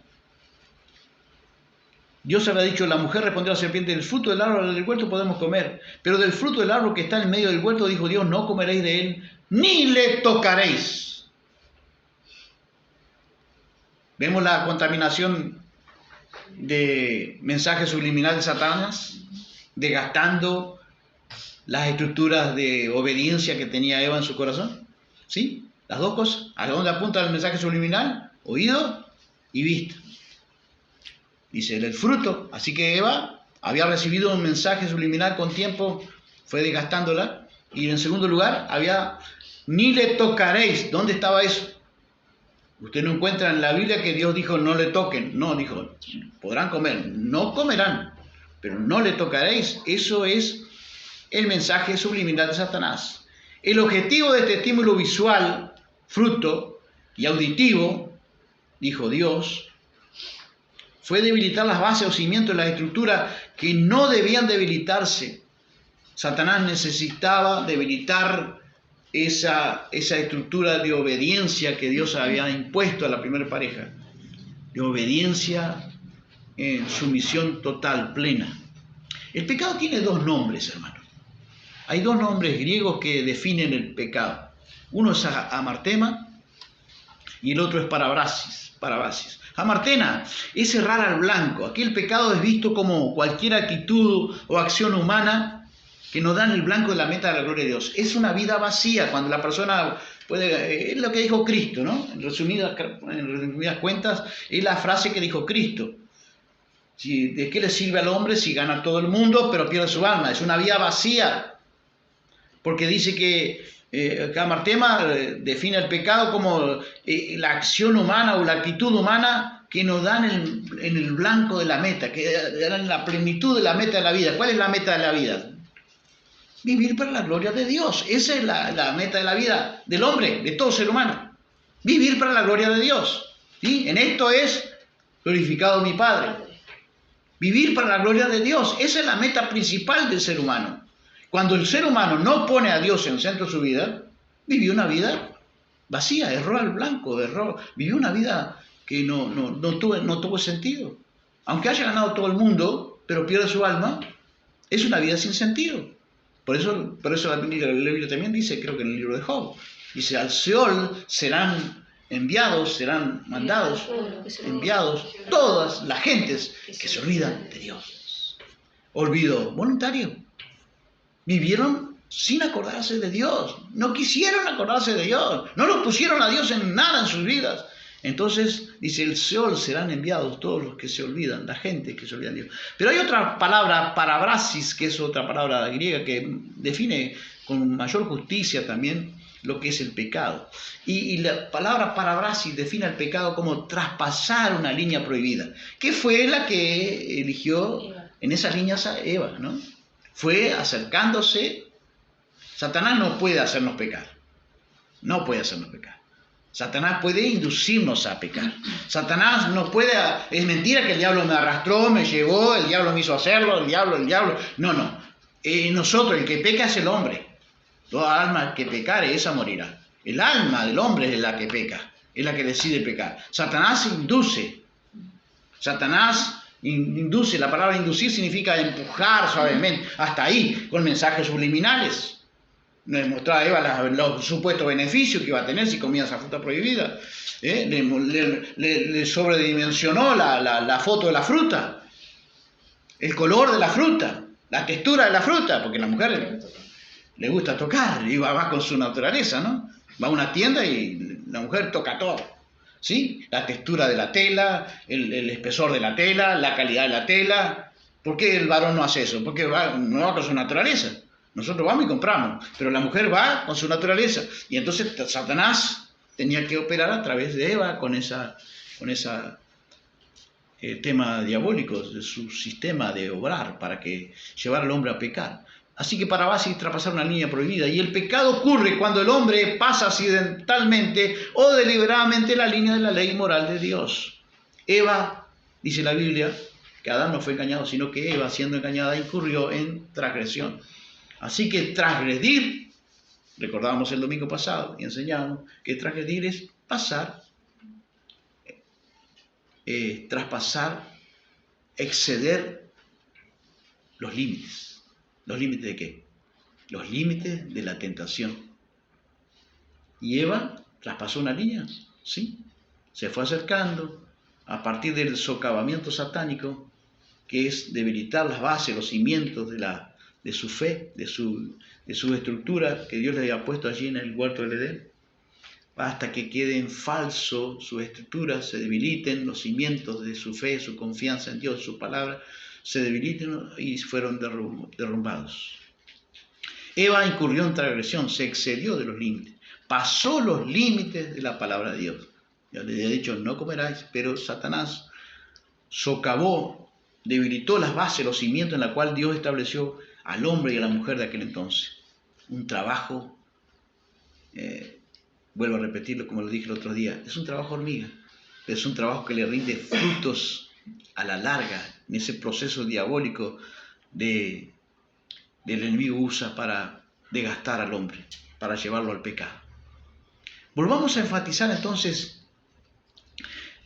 Dios había dicho, la mujer respondió a la serpiente, del fruto del árbol del huerto podemos comer, pero del fruto del árbol que está en medio del huerto, dijo Dios, no comeréis de él, ni le tocaréis. Vemos la contaminación de mensajes subliminales de Satanás, desgastando las estructuras de obediencia que tenía Eva en su corazón. ¿Sí? Las dos cosas. ¿A dónde apunta el mensaje subliminal? Oído y vista. Dice, el fruto. Así que Eva había recibido un mensaje subliminal con tiempo, fue desgastándola. Y en segundo lugar, ni le tocaréis. ¿Dónde estaba eso? Usted no encuentra en la Biblia que Dios dijo, no le toquen. No, dijo, podrán comer. No comerán, pero no le tocaréis. Eso es el mensaje subliminal de Satanás. El objetivo de este estímulo visual, fruto y auditivo, dijo Dios, fue debilitar las bases o cimientos de la estructura que no debían debilitarse. Satanás necesitaba debilitar esa estructura de obediencia que Dios había impuesto a la primera pareja. De obediencia en sumisión total, plena. El pecado tiene dos nombres, hermanos. Hay dos nombres griegos que definen el pecado. Uno es amartema y el otro es parabasis. Amartena es errar al blanco. Aquí el pecado es visto como cualquier actitud o acción humana que nos dan el blanco de la meta de la gloria de Dios. Es una vida vacía cuando la persona puede... Es lo que dijo Cristo, ¿no? En resumidas cuentas, es la frase que dijo Cristo. ¿De qué le sirve al hombre si gana todo el mundo pero pierde su alma? Es una vida vacía. Porque dice que Amartema define el pecado como la acción humana o la actitud humana que nos dan en el blanco de la meta, que dan la plenitud de la meta de la vida. ¿Cuál es la meta de la vida? Vivir para la gloria de Dios. Esa es la meta de la vida del hombre, de todo ser humano. Vivir para la gloria de Dios. ¿Sí? En esto es glorificado mi Padre. Vivir para la gloria de Dios. Esa es la meta principal del ser humano. Cuando el ser humano no pone a Dios en el centro de su vida, vivió una vida vacía, erró al blanco, vivió una vida que no tuvo sentido. Aunque haya ganado todo el mundo, pero pierde su alma, es una vida sin sentido. Por eso la Biblia también dice, creo que en el libro de Job, dice, al Seol serán enviados, serán mandados, enviados todas las gentes que se olvidan de Dios. Olvido voluntario. Vivieron sin acordarse de Dios. No quisieron acordarse de Dios. No lo pusieron a Dios en nada en sus vidas. Entonces, dice, el Seol serán enviados todos los que se olvidan, la gente que se olvida de Dios. Pero hay otra palabra, parabrasis, que es otra palabra griega que define con mayor justicia también lo que es el pecado. Y la palabra parabrasis define el pecado como traspasar una línea prohibida, que fue la que eligió en esa línea Eva, ¿no? Fue acercándose. Satanás no puede hacernos pecar. No puede hacernos pecar. Satanás puede inducirnos a pecar. Satanás no puede... Es mentira que el diablo me arrastró, me llevó, el diablo me hizo hacerlo, el diablo... No. Nosotros, el que peca es el hombre. Toda alma que pecare, esa morirá. El alma del hombre es la que peca, es la que decide pecar. Satanás induce. Satanás induce. La palabra inducir significa empujar suavemente. Hasta ahí, con mensajes subliminales. Le mostraba a Eva los supuestos beneficios que iba a tener si comía esa fruta prohibida. Le sobredimensionó la foto de la fruta, el color de la fruta, la textura de la fruta, porque a la mujer le gusta tocar y va con su naturaleza, ¿no? Va a una tienda y la mujer toca todo, ¿sí? La textura de la tela, el espesor de la tela, la calidad de la tela. ¿Por qué el varón no hace eso? Porque no va con su naturaleza. Nosotros vamos y compramos, pero la mujer va con su naturaleza. Y entonces Satanás tenía que operar a través de Eva con esa tema diabólico de su sistema de obrar para que llevara al hombre a pecar. Así que para base traspasar una línea prohibida. Y el pecado ocurre cuando el hombre pasa accidentalmente o deliberadamente la línea de la ley moral de Dios. Eva, dice la Biblia, que Adán no fue engañado, sino que Eva, siendo engañada, incurrió en transgresión. Así que transgredir, recordábamos el domingo pasado y enseñábamos que transgredir es traspasar, exceder los límites. ¿Los límites de qué? Los límites de la tentación. Y Eva traspasó una línea, ¿sí? Se fue acercando a partir del socavamiento satánico, que es debilitar las bases, los cimientos de su fe, de su estructura que Dios le había puesto allí en el huerto del Edén, hasta que queden falso sus estructuras, se debiliten los cimientos de su fe, su confianza en Dios, su palabra, se debiliten y fueron derrumbados. Eva incurrió en transgresión, se excedió de los límites, pasó los límites de la palabra de Dios. Ya les he dicho, no comeráis, pero Satanás socavó, debilitó las bases, los cimientos en la cual Dios estableció al hombre y a la mujer de aquel entonces. Un trabajo, vuelvo a repetirlo como lo dije el otro día, es un trabajo hormiga, pero es un trabajo que le rinde frutos a la larga en ese proceso diabólico del enemigo usa para desgastar al hombre, para llevarlo al pecado. Volvamos a enfatizar entonces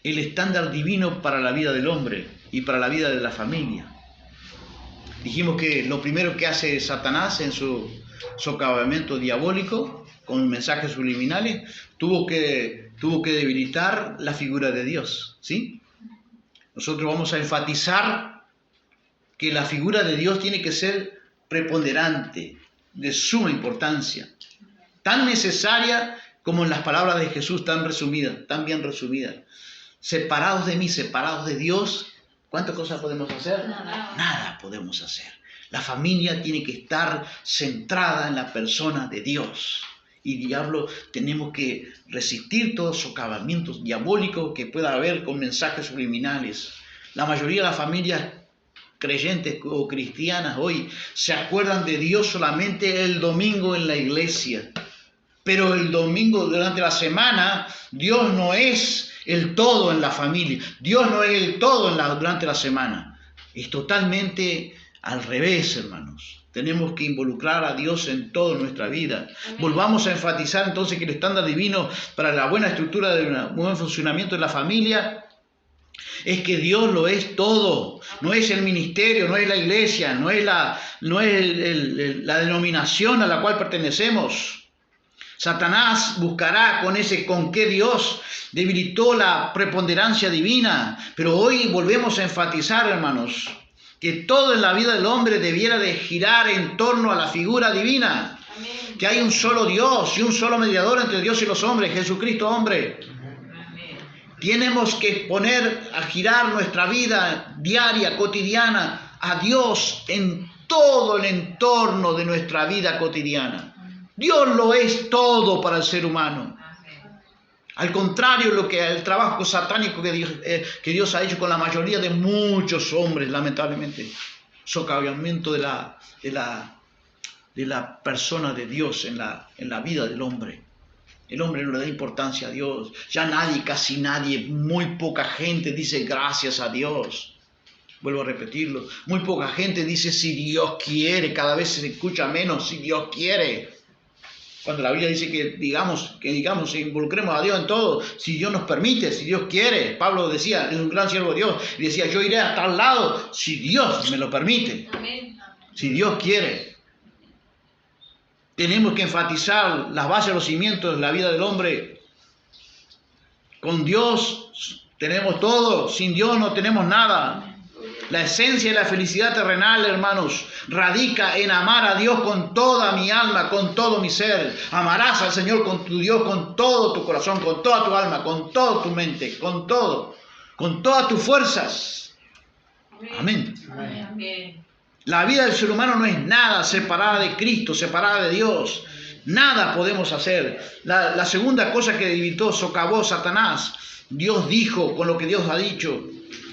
el estándar divino para la vida del hombre y para la vida de la familia. Dijimos que lo primero que hace Satanás en su socavamiento diabólico, con mensajes subliminales, tuvo que debilitar la figura de Dios, ¿sí? Nosotros vamos a enfatizar que la figura de Dios tiene que ser preponderante, de suma importancia, tan necesaria como en las palabras de Jesús tan resumidas, tan bien resumidas. Separados de mí, separados de Dios, ¿cuántas cosas podemos hacer? Nada podemos hacer. La familia tiene que estar centrada en la persona de Dios. Y diablo, tenemos que resistir todos socavamientos diabólicos que pueda haber con mensajes subliminales. La mayoría de las familias creyentes o cristianas hoy se acuerdan de Dios solamente el domingo en la iglesia. Pero el domingo durante la semana, Dios no es el todo en la familia. Dios no es el todo durante la semana. Es totalmente al revés, hermanos. Tenemos que involucrar a Dios en toda nuestra vida. Amén. Volvamos a enfatizar entonces que el estándar divino para la buena estructura de un buen funcionamiento de la familia es que Dios lo es todo. No es el ministerio, no es la iglesia, no es la denominación a la cual pertenecemos. Satanás buscará con qué Dios debilitó la preponderancia divina. Pero hoy volvemos a enfatizar, hermanos, que todo en la vida del hombre debiera de girar en torno a la figura divina. Amén. Que hay un solo Dios y un solo mediador entre Dios y los hombres, Jesucristo hombre. Amén. Tenemos que poner a girar nuestra vida diaria, cotidiana, a Dios en todo el entorno de nuestra vida cotidiana. Dios lo es todo para el ser humano. Al contrario, el trabajo satánico que Dios ha hecho con la mayoría de muchos hombres, lamentablemente, socavamiento de la persona de Dios en la vida del hombre. El hombre no le da importancia a Dios. Ya nadie, casi nadie, muy poca gente dice gracias a Dios. Vuelvo a repetirlo. Muy poca gente dice si Dios quiere. Cada vez se escucha menos si Dios quiere. Cuando la Biblia dice que digamos, involucremos a Dios en todo, si Dios nos permite, si Dios quiere. Pablo decía, es un gran siervo de Dios, y decía, yo iré a tal lado si Dios me lo permite. Amén. Si Dios quiere. Tenemos que enfatizar las bases, los cimientos de la vida del hombre. Con Dios tenemos todo, sin Dios no tenemos nada. La esencia de la felicidad terrenal, hermanos, radica en amar a Dios con toda mi alma, con todo mi ser. Amarás al Señor con tu Dios, con todo tu corazón, con toda tu alma, con toda tu mente, con todo, con todas tus fuerzas. Amén. Amén. La vida del ser humano no es nada separada de Cristo, separada de Dios. Nada podemos hacer. La segunda cosa que debilitó, socavó Satanás. Dios dijo con lo que Dios ha dicho.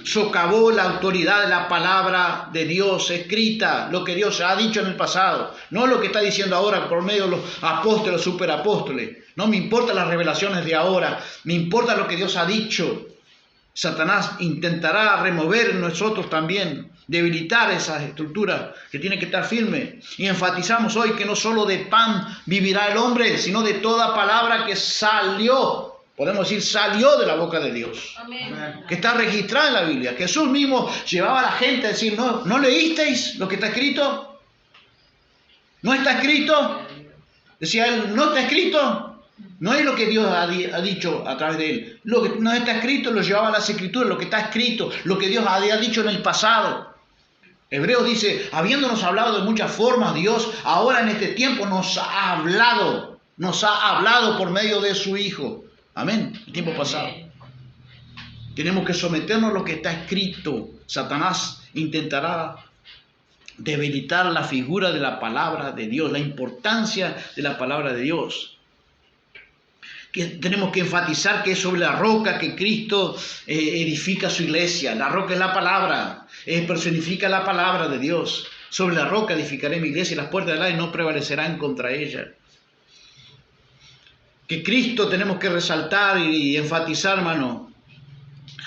Socavó la autoridad de la palabra de Dios escrita, lo que Dios ha dicho en el pasado, no lo que está diciendo ahora por medio de los apóstoles, los superapóstoles. No me importan las revelaciones de ahora, me importa lo que Dios ha dicho. Satanás intentará remover en nosotros también, debilitar esas estructuras que tienen que estar firmes. Y enfatizamos hoy que no solo de pan vivirá el hombre, sino de toda palabra que salió. Podemos decir, salió de la boca de Dios. Amén. Que está registrada en la Biblia. Jesús mismo llevaba a la gente a decir, ¿no leísteis lo que está escrito? ¿No está escrito? Decía él, ¿no está escrito? No es lo que Dios ha dicho a través de él. Lo que no está escrito lo llevaba a las Escrituras, lo que está escrito, lo que Dios había dicho en el pasado. Hebreos dice, habiéndonos hablado de muchas formas, Dios ahora en este tiempo nos ha hablado por medio de su Hijo. Amén. El tiempo pasado. Tenemos que someternos a lo que está escrito. Satanás intentará debilitar la figura de la palabra de Dios, la importancia de la palabra de Dios. Que tenemos que enfatizar que es sobre la roca que Cristo edifica su iglesia. La roca es la palabra, personifica la palabra de Dios. Sobre la roca edificaré mi iglesia y las puertas del Hades no prevalecerán contra ella. Que Cristo tenemos que resaltar y enfatizar, hermano.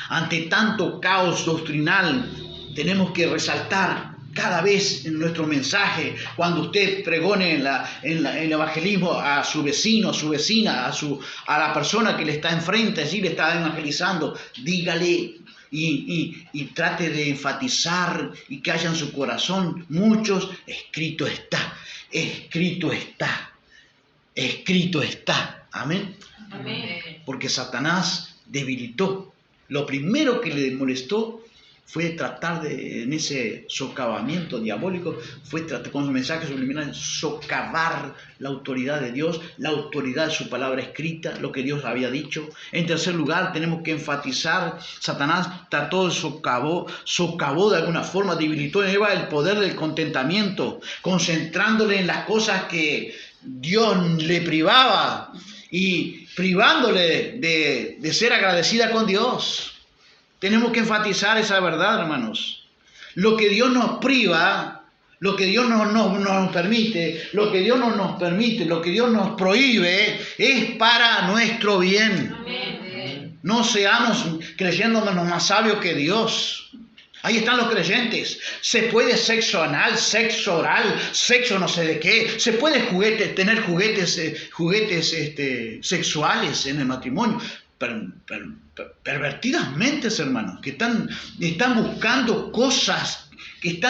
Ante tanto caos doctrinal, tenemos que resaltar cada vez en nuestro mensaje, cuando usted pregone en el evangelismo a su vecino, a su vecina, a la persona que le está enfrente, allí le está evangelizando, dígale y trate de enfatizar y que haya en su corazón muchos, escrito está, escrito está, escrito está. Amén. Amén. Porque Satanás debilitó. Lo primero que le molestó fue tratar en ese socavamiento diabólico, fue tratar con los mensajes subliminales, socavar la autoridad de Dios, la autoridad de su palabra escrita, lo que Dios había dicho. En tercer lugar, tenemos que enfatizar, Satanás trató de socavó de alguna forma, debilitó en Eva el poder del contentamiento, concentrándole en las cosas que Dios le privaba y privándole de ser agradecida con Dios. Tenemos que enfatizar esa verdad, hermanos. Lo que Dios nos priva, lo que Dios no nos permite, lo que Dios no nos permite, lo que Dios nos prohíbe, es para nuestro bien. Amén. No seamos creyéndonos más sabios que Dios. Ahí están los creyentes. Se puede sexo anal, sexo oral, sexo no sé de qué. Se puede tener juguetes sexuales en el matrimonio. Pervertidamente, hermanos, que están buscando cosas que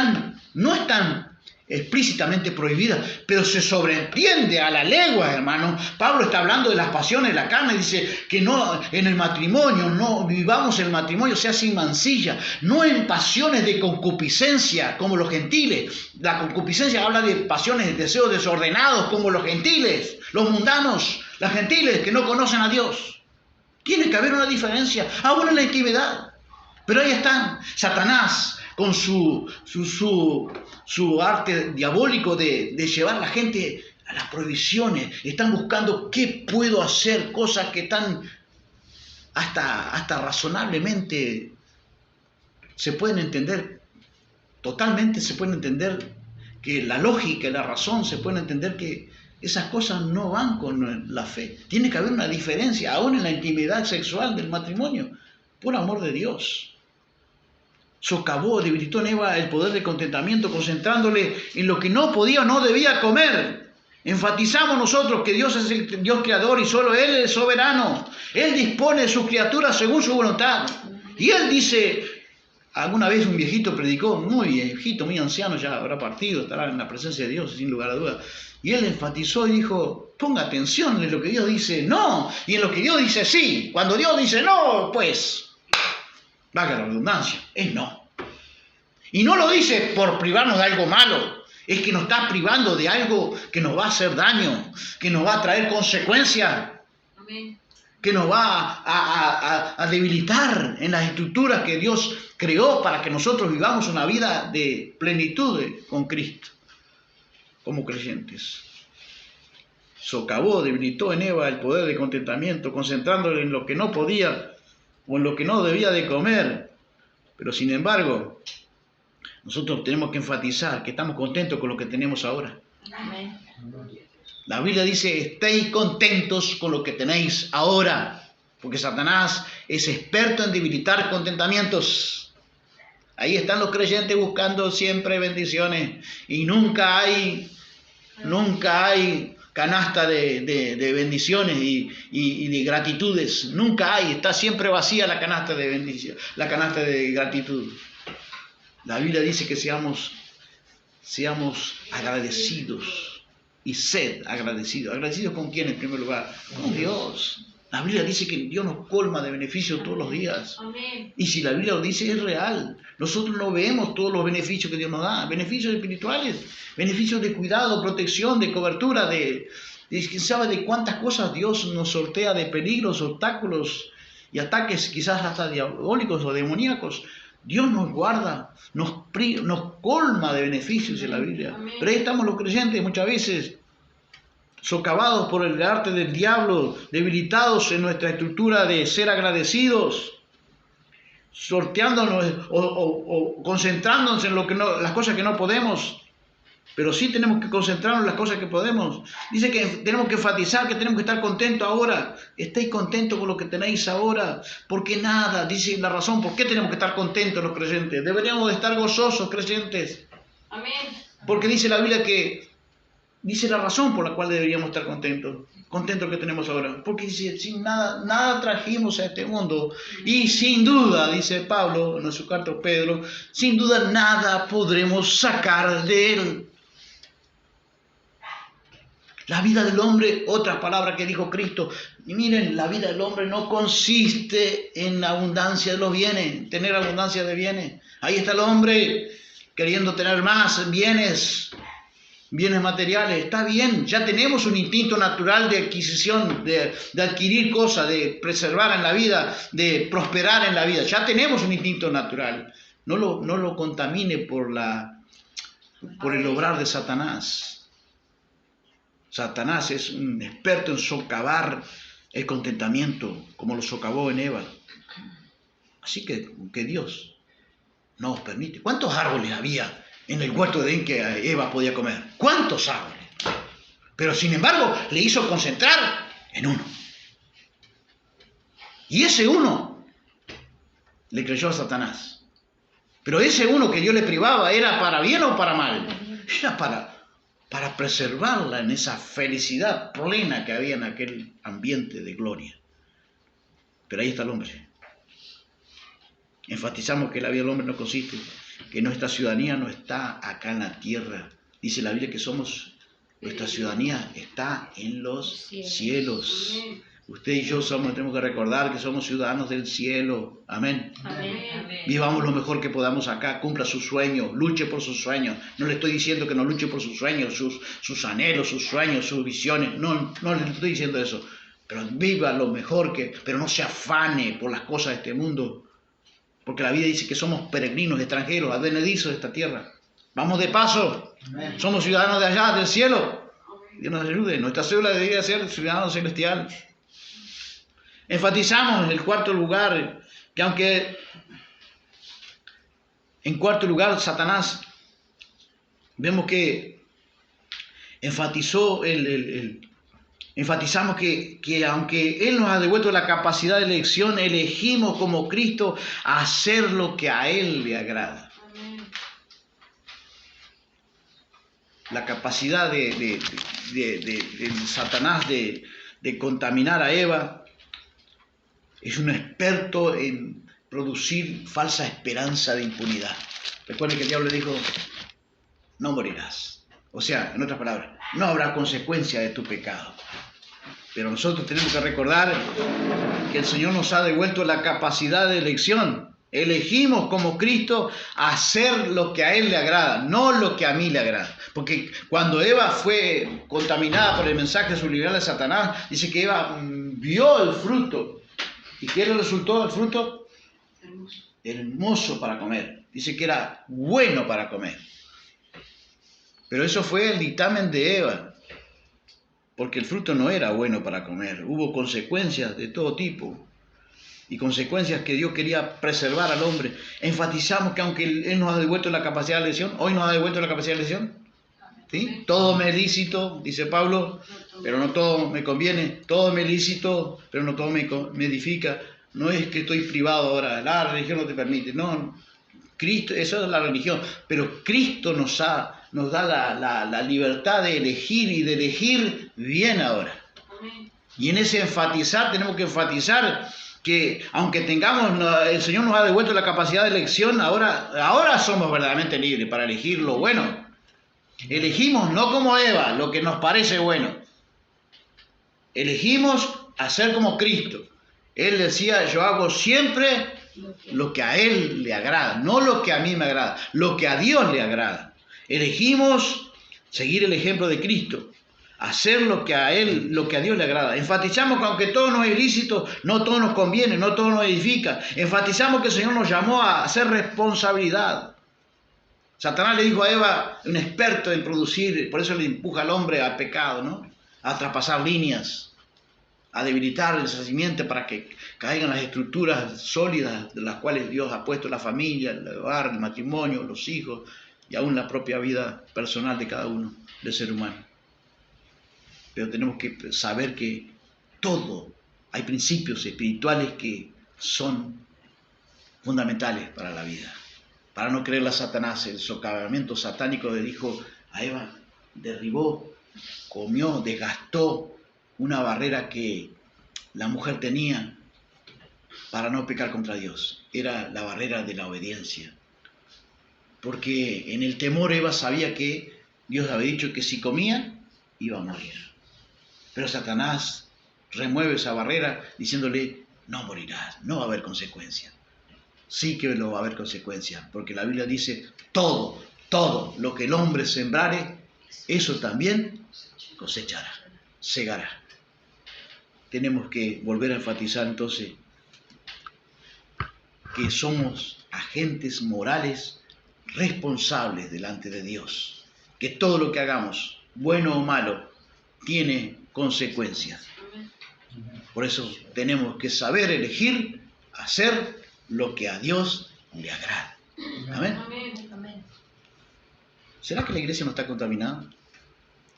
no están explícitamente prohibidas, pero se sobreentiende a la legua, hermano. Pablo está hablando de las pasiones de la carne, dice que no en el matrimonio, no vivamos el matrimonio, sea sin mancilla, no en pasiones de concupiscencia como los gentiles. La concupiscencia habla de pasiones, de deseos desordenados como los gentiles, los mundanos, los gentiles que no conocen a Dios. Tiene que haber una diferencia, aún en la intimidad. Pero ahí están, Satanás, con su arte diabólico de llevar a la gente a las prohibiciones. Están buscando qué puedo hacer, cosas que están hasta razonablemente se pueden entender, totalmente se pueden entender, que la lógica y la razón se pueden entender que Esas cosas no van con la fe. Tiene que haber una diferencia, aún en la intimidad sexual del matrimonio, por amor de Dios. Socavó, debilitó en Eva el poder de contentamiento, concentrándole en lo que no podía o no debía comer. Enfatizamos nosotros que Dios es el Dios creador y solo Él es soberano. Él dispone de sus criaturas según su voluntad. Y Él dice, alguna vez un viejito predicó, muy viejito, muy anciano, ya habrá partido, estará en la presencia de Dios, sin lugar a dudas. Y él enfatizó y dijo, ponga atención en lo que Dios dice no, y en lo que Dios dice sí. Cuando Dios dice no, pues, valga la redundancia, es no. Y no lo dice por privarnos de algo malo, es que nos está privando de algo que nos va a hacer daño, que nos va a traer consecuencias, Amén. que nos va a debilitar en las estructuras que Dios creó para que nosotros vivamos una vida de plenitud con Cristo, como creyentes. Socavó, debilitó en Eva el poder de contentamiento, concentrándole en lo que no podía o en lo que no debía de comer. Pero sin embargo, nosotros tenemos que enfatizar que estamos contentos con lo que tenemos ahora. Amén. La Biblia dice, estéis contentos con lo que tenéis ahora, porque Satanás es experto en debilitar contentamientos. Ahí están los creyentes buscando siempre bendiciones y nunca hay canasta de bendiciones y de gratitudes. Nunca hay, está siempre vacía la canasta de bendición, la canasta de gratitud. La Biblia dice que seamos agradecidos. Y sed agradecidos. ¿Agradecidos con quién en primer lugar? Con Dios. La Biblia dice que Dios nos colma de beneficios todos los días. Amén. Y si la Biblia lo dice, es real. Nosotros no vemos todos los beneficios que Dios nos da. Beneficios espirituales, beneficios de cuidado, protección, de cobertura, de quién sabe de cuántas cosas Dios nos sortea de peligros, obstáculos y ataques quizás hasta diabólicos o demoníacos. Dios nos guarda, nos colma de beneficios en la Biblia. Amén. Pero ahí estamos los creyentes muchas veces socavados por el arte del diablo, debilitados en nuestra estructura de ser agradecidos, sorteándonos o concentrándonos en las cosas que no podemos. Pero sí tenemos que concentrarnos en las cosas que podemos. Dice que tenemos que enfatizar que tenemos que estar contentos ahora. Estéis contentos con lo que tenéis ahora. Porque nada, dice la razón, ¿por qué tenemos que estar contentos los creyentes? Deberíamos de estar gozosos, creyentes. Amén. Porque dice la Biblia que, dice la razón por la cual deberíamos estar contentos. Contentos que tenemos ahora. Porque dice, sin nada trajimos a este mundo. Y sin duda, dice Pablo en su carta a Pedro, sin duda nada podremos sacar de él. La vida del hombre, otra palabra que dijo Cristo, y miren, la vida del hombre no consiste en la abundancia de los bienes, tener abundancia de bienes. Ahí está el hombre queriendo tener más bienes materiales. Está bien, ya tenemos un instinto natural de adquisición, de adquirir cosas, de preservar en la vida, de prosperar en la vida. Ya tenemos un instinto natural. No lo contamine por el obrar de Satanás. Satanás es un experto en socavar el contentamiento, como lo socavó en Eva. Así que Dios no os permite. ¿Cuántos árboles había en el huerto de Edén que Eva podía comer? ¿Cuántos árboles? Pero sin embargo, le hizo concentrar en uno. Y ese uno le creyó a Satanás. Pero ese uno que Dios le privaba, ¿era para bien o para mal? Era para preservarla en esa felicidad plena que había en aquel ambiente de gloria. Pero ahí está el hombre. Enfatizamos que la vida del hombre no consiste, que nuestra ciudadanía no está acá en la tierra. Dice la Biblia que nuestra ciudadanía está en los cielos. Usted y yo tenemos que recordar que somos ciudadanos del cielo. Amén. Amén. Vivamos lo mejor que podamos acá, cumpla sus sueños, luche por sus sueños. No le estoy diciendo que no luche por sus sueños, sus anhelos, sus sueños, sus visiones. No le estoy diciendo eso. Pero viva lo mejor pero no se afane por las cosas de este mundo. Porque la Biblia dice que somos peregrinos, extranjeros, advenedizos de esta tierra. Vamos de paso. Amén. Somos ciudadanos de allá, del cielo. Dios nos ayude. Nuestra cédula debería ser ciudadano celestial. Enfatizamos en el cuarto lugar que aunque en cuarto lugar Satanás, vemos que enfatizamos que aunque Él nos ha devuelto la capacidad de elección, elegimos como Cristo hacer lo que a Él le agrada. Amén. La capacidad de Satanás de contaminar a Eva es un experto en producir falsa esperanza de impunidad. Recuerden que el diablo le dijo, no morirás. O sea, en otras palabras, no habrá consecuencia de tu pecado. Pero nosotros tenemos que recordar que el Señor nos ha devuelto la capacidad de elección. Elegimos como Cristo hacer lo que a Él le agrada, no lo que a mí le agrada. Porque cuando Eva fue contaminada por el mensaje subliminal de Satanás, dice que Eva vio el fruto. ¿Y qué le resultó el fruto? Hermoso. Hermoso para comer. Dice que era bueno para comer. Pero eso fue el dictamen de Eva. Porque el fruto no era bueno para comer. Hubo consecuencias de todo tipo. Y consecuencias que Dios quería preservar al hombre. Enfatizamos que aunque Él nos ha devuelto la capacidad de elección, hoy nos ha devuelto la capacidad de elección. ¿Sí? Todo me es lícito, dice Pablo, pero no todo me conviene. Todo me es lícito, pero no todo me edifica. No es que estoy privado ahora, la religión no te permite. No, Cristo, eso es la religión. Pero Cristo nos da la libertad de elegir y de elegir bien ahora. Amén. Y en ese enfatizar, tenemos que enfatizar que aunque el Señor nos ha devuelto la capacidad de elección, ahora somos verdaderamente libres para elegir lo bueno. Elegimos no como Eva, lo que nos parece bueno. Elegimos hacer como Cristo. Él decía, yo hago siempre lo que a Él le agrada, no lo que a mí me agrada, lo que a Dios le agrada. Elegimos seguir el ejemplo de Cristo, hacer lo que a Dios le agrada. Enfatizamos que aunque todo nos es ilícito, no todo nos conviene, no todo nos edifica. Enfatizamos que el Señor nos llamó a hacer responsabilidad. Satanás le dijo a Eva, un experto en producir, por eso le empuja al hombre al pecado, ¿no? A traspasar líneas, a debilitar el sentimiento para que caigan las estructuras sólidas de las cuales Dios ha puesto la familia, el hogar, el matrimonio, los hijos y aún la propia vida personal de cada uno, del ser humano. Pero tenemos que saber que hay principios espirituales que son fundamentales para la vida. Para no creerle a Satanás, el socavamiento satánico le dijo a Eva, derribó, comió, desgastó una barrera que la mujer tenía para no pecar contra Dios. Era la barrera de la obediencia. Porque en el temor Eva sabía que Dios había dicho que si comía, iba a morir. Pero Satanás remueve esa barrera diciéndole, no morirás, no va a haber consecuencias. Sí que no va a haber consecuencias, porque la Biblia dice, todo lo que el hombre sembrare, eso también cosechará, segará. Tenemos que volver a enfatizar entonces que somos agentes morales responsables delante de Dios, que todo lo que hagamos, bueno o malo, tiene consecuencias. Por eso tenemos que saber elegir, hacer lo que a Dios le agrada. Amén. Amén. ¿Será que la iglesia no está contaminada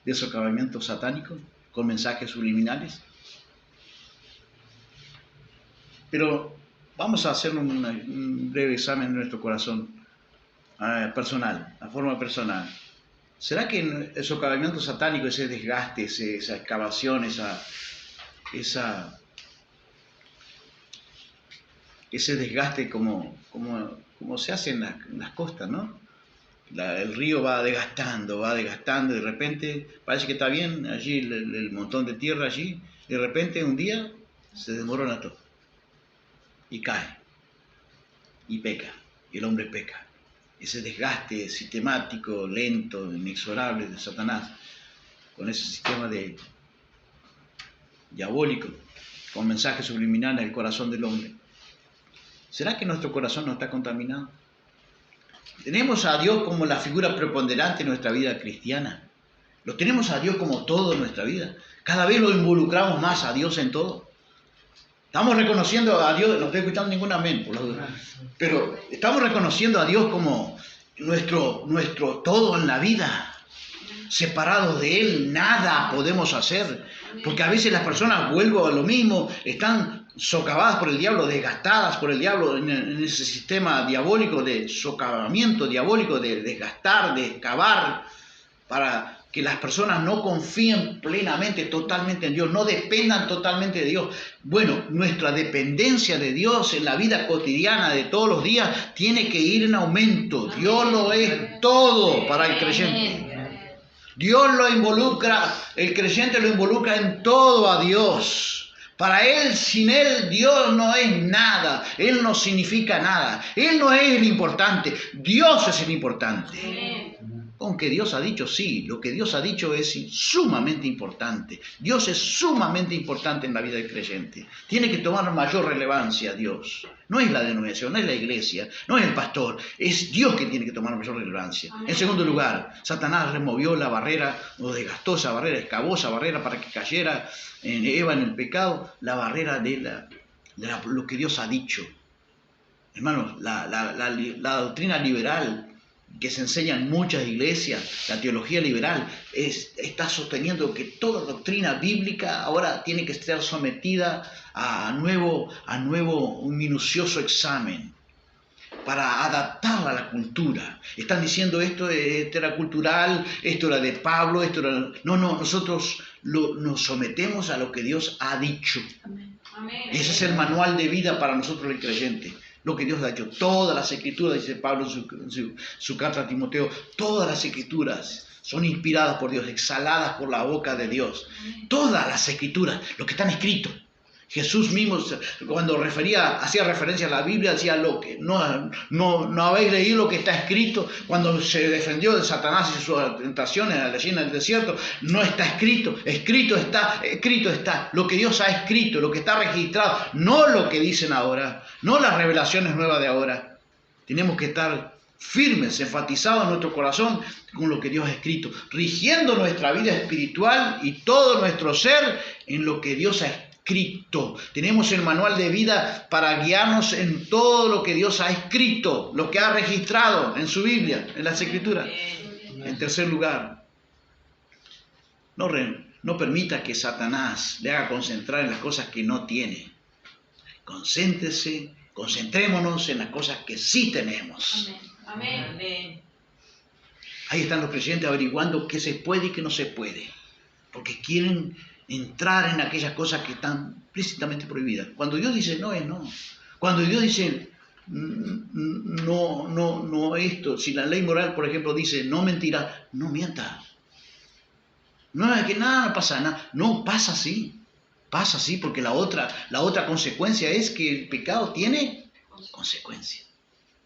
de socavamiento satánico con mensajes subliminales? Pero vamos a hacer un breve examen de nuestro corazón personal, a forma personal. ¿Será que el socavamiento satánico, ese desgaste, esa excavación, ese desgaste como se hace en las costas, ¿no? El río va desgastando y de repente parece que está bien allí el montón de tierra allí, y de repente un día se desmorona todo y cae y peca, y el hombre peca. Ese desgaste sistemático, lento, inexorable de Satanás, con ese sistema diabólico, con mensajes subliminales en el corazón del hombre. ¿Será que nuestro corazón no está contaminado? ¿Tenemos a Dios como la figura preponderante en nuestra vida cristiana? ¿Lo tenemos a Dios como todo en nuestra vida? Cada vez lo involucramos más a Dios en todo. Estamos reconociendo a Dios, no estoy escuchando ningún amén, por la duda, pero estamos reconociendo a Dios como nuestro todo en la vida. separados de Él, nada podemos hacer. Porque a veces las personas, vuelvo a lo mismo, están socavadas por el diablo, desgastadas por el diablo en ese sistema diabólico de socavamiento diabólico, de desgastar, de excavar, para que las personas no confíen plenamente, totalmente en Dios, no dependan totalmente de Dios. Bueno, nuestra dependencia de Dios en la vida cotidiana de todos los días tiene que ir en aumento. Dios lo es todo para el creyente. Dios lo involucra, el creyente lo involucra en todo a Dios. Para Él, sin Él, Dios no es nada. Él no significa nada. Él no es el importante. Dios es el importante. Aunque Dios ha dicho, sí, lo que Dios ha dicho es sumamente importante. Dios es sumamente importante en la vida del creyente. Tiene que tomar mayor relevancia Dios. No es la denominación, no es la iglesia, no es el pastor. Es Dios que tiene que tomar mayor relevancia. En segundo lugar, Satanás removió la barrera, o desgastó esa barrera, excavó esa barrera para que cayera en Eva en el pecado, la barrera de lo que Dios ha dicho. Hermanos, la doctrina liberal que se enseña en muchas iglesias, la teología liberal, está sosteniendo que toda doctrina bíblica ahora tiene que estar sometida a nuevo un minucioso examen para adaptarla a la cultura. Están diciendo esto era cultural, esto era de Pablo, esto era... No, nosotros nos sometemos a lo que Dios ha dicho. Amén. Ese es el manual de vida para nosotros el creyente. Lo que Dios ha hecho, todas las escrituras, dice Pablo en su carta a Timoteo, todas las escrituras son inspiradas por Dios, exhaladas por la boca de Dios. Todas las escrituras, lo que están escritos. Jesús mismo, cuando hacía referencia a la Biblia, decía lo que no habéis leído lo que está escrito. Cuando se defendió de Satanás y sus tentaciones allí en el desierto, no está escrito. Escrito está. Lo que Dios ha escrito, lo que está registrado, no lo que dicen ahora, no las revelaciones nuevas de ahora. Tenemos que estar firmes, enfatizados en nuestro corazón con lo que Dios ha escrito, rigiendo nuestra vida espiritual y todo nuestro ser en lo que Dios ha escrito. Tenemos el manual de vida para guiarnos en todo lo que Dios ha escrito, lo que ha registrado en su Biblia, en las Escrituras. En tercer lugar, no permita que Satanás le haga concentrar en las cosas que no tiene. Concentrémonos en las cosas que sí tenemos. Amén. Ahí están los creyentes averiguando qué se puede y qué no se puede, porque quieren entrar en aquellas cosas que están explícitamente prohibidas. Cuando Dios dice no, es no. Cuando Dios dice no esto, si la ley moral, por ejemplo, dice no mentirás, no mientas. No es que nada pasa, nada. No, pasa así. Pasa así porque la otra consecuencia es que el pecado tiene consecuencia.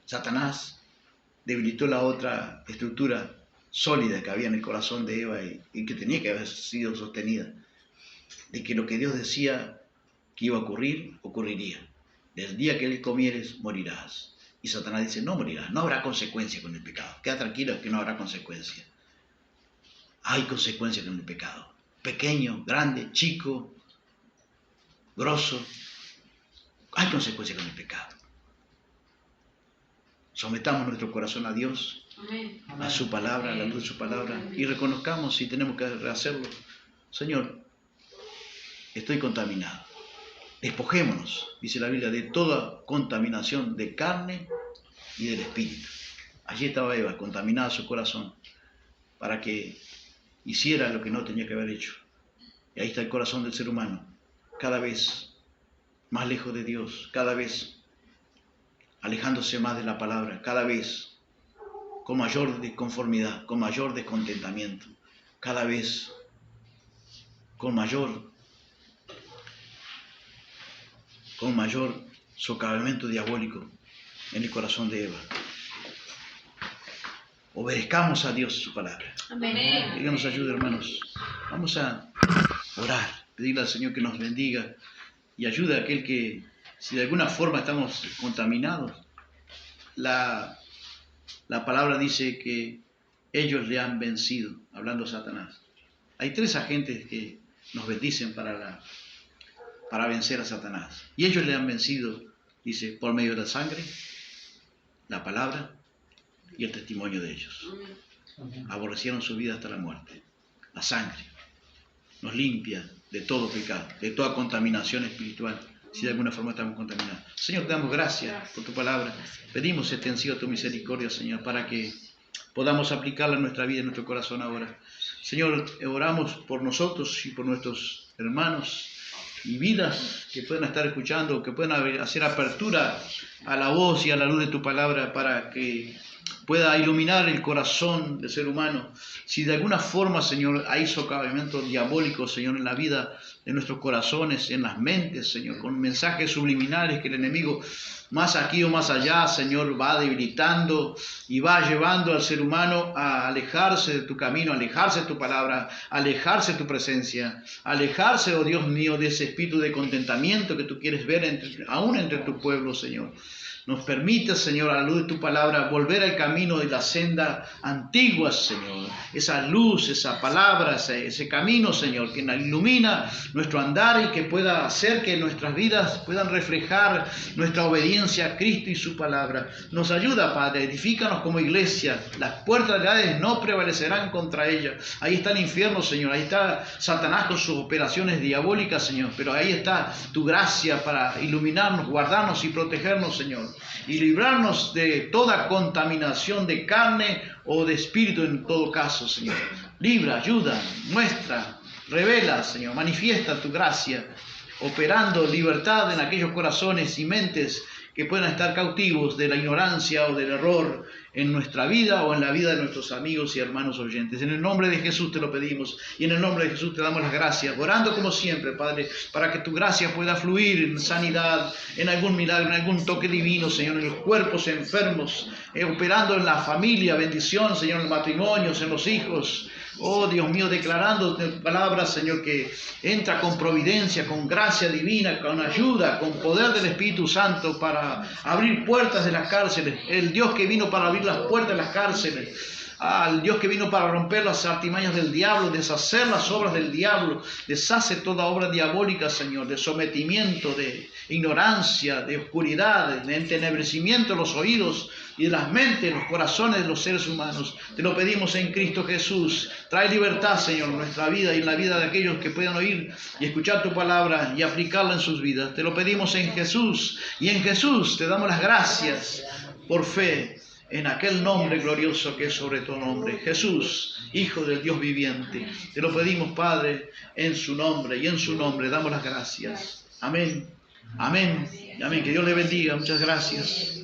Satanás debilitó la otra estructura sólida que había en el corazón de Eva y que tenía que haber sido sostenida. De que lo que Dios decía que iba a ocurrir, ocurriría. Del día que él comieres, morirás. Y Satanás dice, no morirás, no habrá consecuencia con el pecado. Queda tranquilo que no habrá consecuencia. Hay consecuencia con el pecado. Pequeño, grande, chico, grosso. Hay consecuencia con el pecado. Sometamos nuestro corazón a Dios, a su palabra, a la luz de su palabra, y reconozcamos si tenemos que hacerlo. Señor, estoy contaminado. Despojémonos, dice la Biblia, de toda contaminación de carne y del espíritu. Allí estaba Eva, contaminada su corazón, para que hiciera lo que no tenía que haber hecho. Y ahí está el corazón del ser humano, cada vez más lejos de Dios, cada vez alejándose más de la palabra, cada vez con mayor disconformidad, con mayor descontentamiento, cada vez con mayor socavamiento diabólico en el corazón de Eva. Obedezcamos a Dios su palabra. Amén. Que Dios nos ayude, hermanos. Vamos a orar, pedirle al Señor que nos bendiga y ayude a aquel que, si de alguna forma estamos contaminados, la palabra dice que ellos le han vencido, hablando de Satanás. Hay tres agentes que nos bendicen para vencer a Satanás. Y ellos le han vencido, dice, por medio de la sangre, la palabra y el testimonio de ellos. aborrecieron su vida hasta la muerte. La sangre nos limpia de todo pecado, de toda contaminación espiritual, si de alguna forma estamos contaminados. Señor, te damos gracias por tu palabra. Pedimos extensiva tu misericordia, Señor, para que podamos aplicarla en nuestra vida, en nuestro corazón ahora. Señor, oramos por nosotros y por nuestros hermanos y vidas que puedan estar escuchando, que puedan hacer apertura a la voz y a la luz de tu palabra para que pueda iluminar el corazón del ser humano. Si de alguna forma, Señor, hay socavamiento diabólico, Señor, en la vida de nuestros corazones, en las mentes, Señor, con mensajes subliminales que el enemigo más aquí o más allá, Señor, va debilitando y va llevando al ser humano a alejarse de tu camino, alejarse de tu palabra, alejarse de tu presencia, alejarse, oh Dios mío, de ese espíritu de contentamiento que tú quieres ver aún entre tu pueblo, Señor. Nos permite, Señor, a la luz de tu palabra, volver al camino de la senda antigua, Señor. Esa luz, esa palabra, ese camino, Señor, que ilumina nuestro andar y que pueda hacer que nuestras vidas puedan reflejar nuestra obediencia a Cristo y su palabra. Nos ayuda, Padre, edifícanos como iglesia. Las puertas de Hades no prevalecerán contra ella. Ahí está el infierno, Señor. Ahí está Satanás con sus operaciones diabólicas, Señor. Pero ahí está tu gracia para iluminarnos, guardarnos y protegernos, Señor. Y librarnos de toda contaminación de carne o de espíritu en todo caso, Señor. Libra, ayuda, muestra, revela, Señor, manifiesta tu gracia, operando libertad en aquellos corazones y mentes que puedan estar cautivos de la ignorancia o del error en nuestra vida o en la vida de nuestros amigos y hermanos oyentes. En el nombre de Jesús te lo pedimos y en el nombre de Jesús te damos las gracias, orando como siempre, Padre, para que tu gracia pueda fluir en sanidad, en algún milagro, en algún toque divino, Señor, en los cuerpos enfermos, operando en la familia, bendición, Señor, en los matrimonios, en los hijos. Oh Dios mío, declarando palabras, Señor, que entra con providencia, con gracia divina, con ayuda, con poder del Espíritu Santo para abrir puertas de las cárceles. El Dios que vino para abrir las puertas de las cárceles. El Dios que vino para romper las artimañas del diablo, deshacer las obras del diablo. Deshace toda obra diabólica, Señor, de sometimiento, de ignorancia, de oscuridad, de entenebrecimiento de los oídos y de las mentes, los corazones de los seres humanos. Te lo pedimos en Cristo Jesús. Trae libertad, Señor, en nuestra vida y en la vida de aquellos que puedan oír y escuchar tu palabra y aplicarla en sus vidas. Te lo pedimos en Jesús, y en Jesús te damos las gracias por fe en aquel nombre glorioso que es sobre todo nombre, Jesús, Hijo del Dios viviente. Te lo pedimos, Padre, en su nombre, y en su nombre damos las gracias. Amén, amén, y amén. Que Dios le bendiga. Muchas gracias.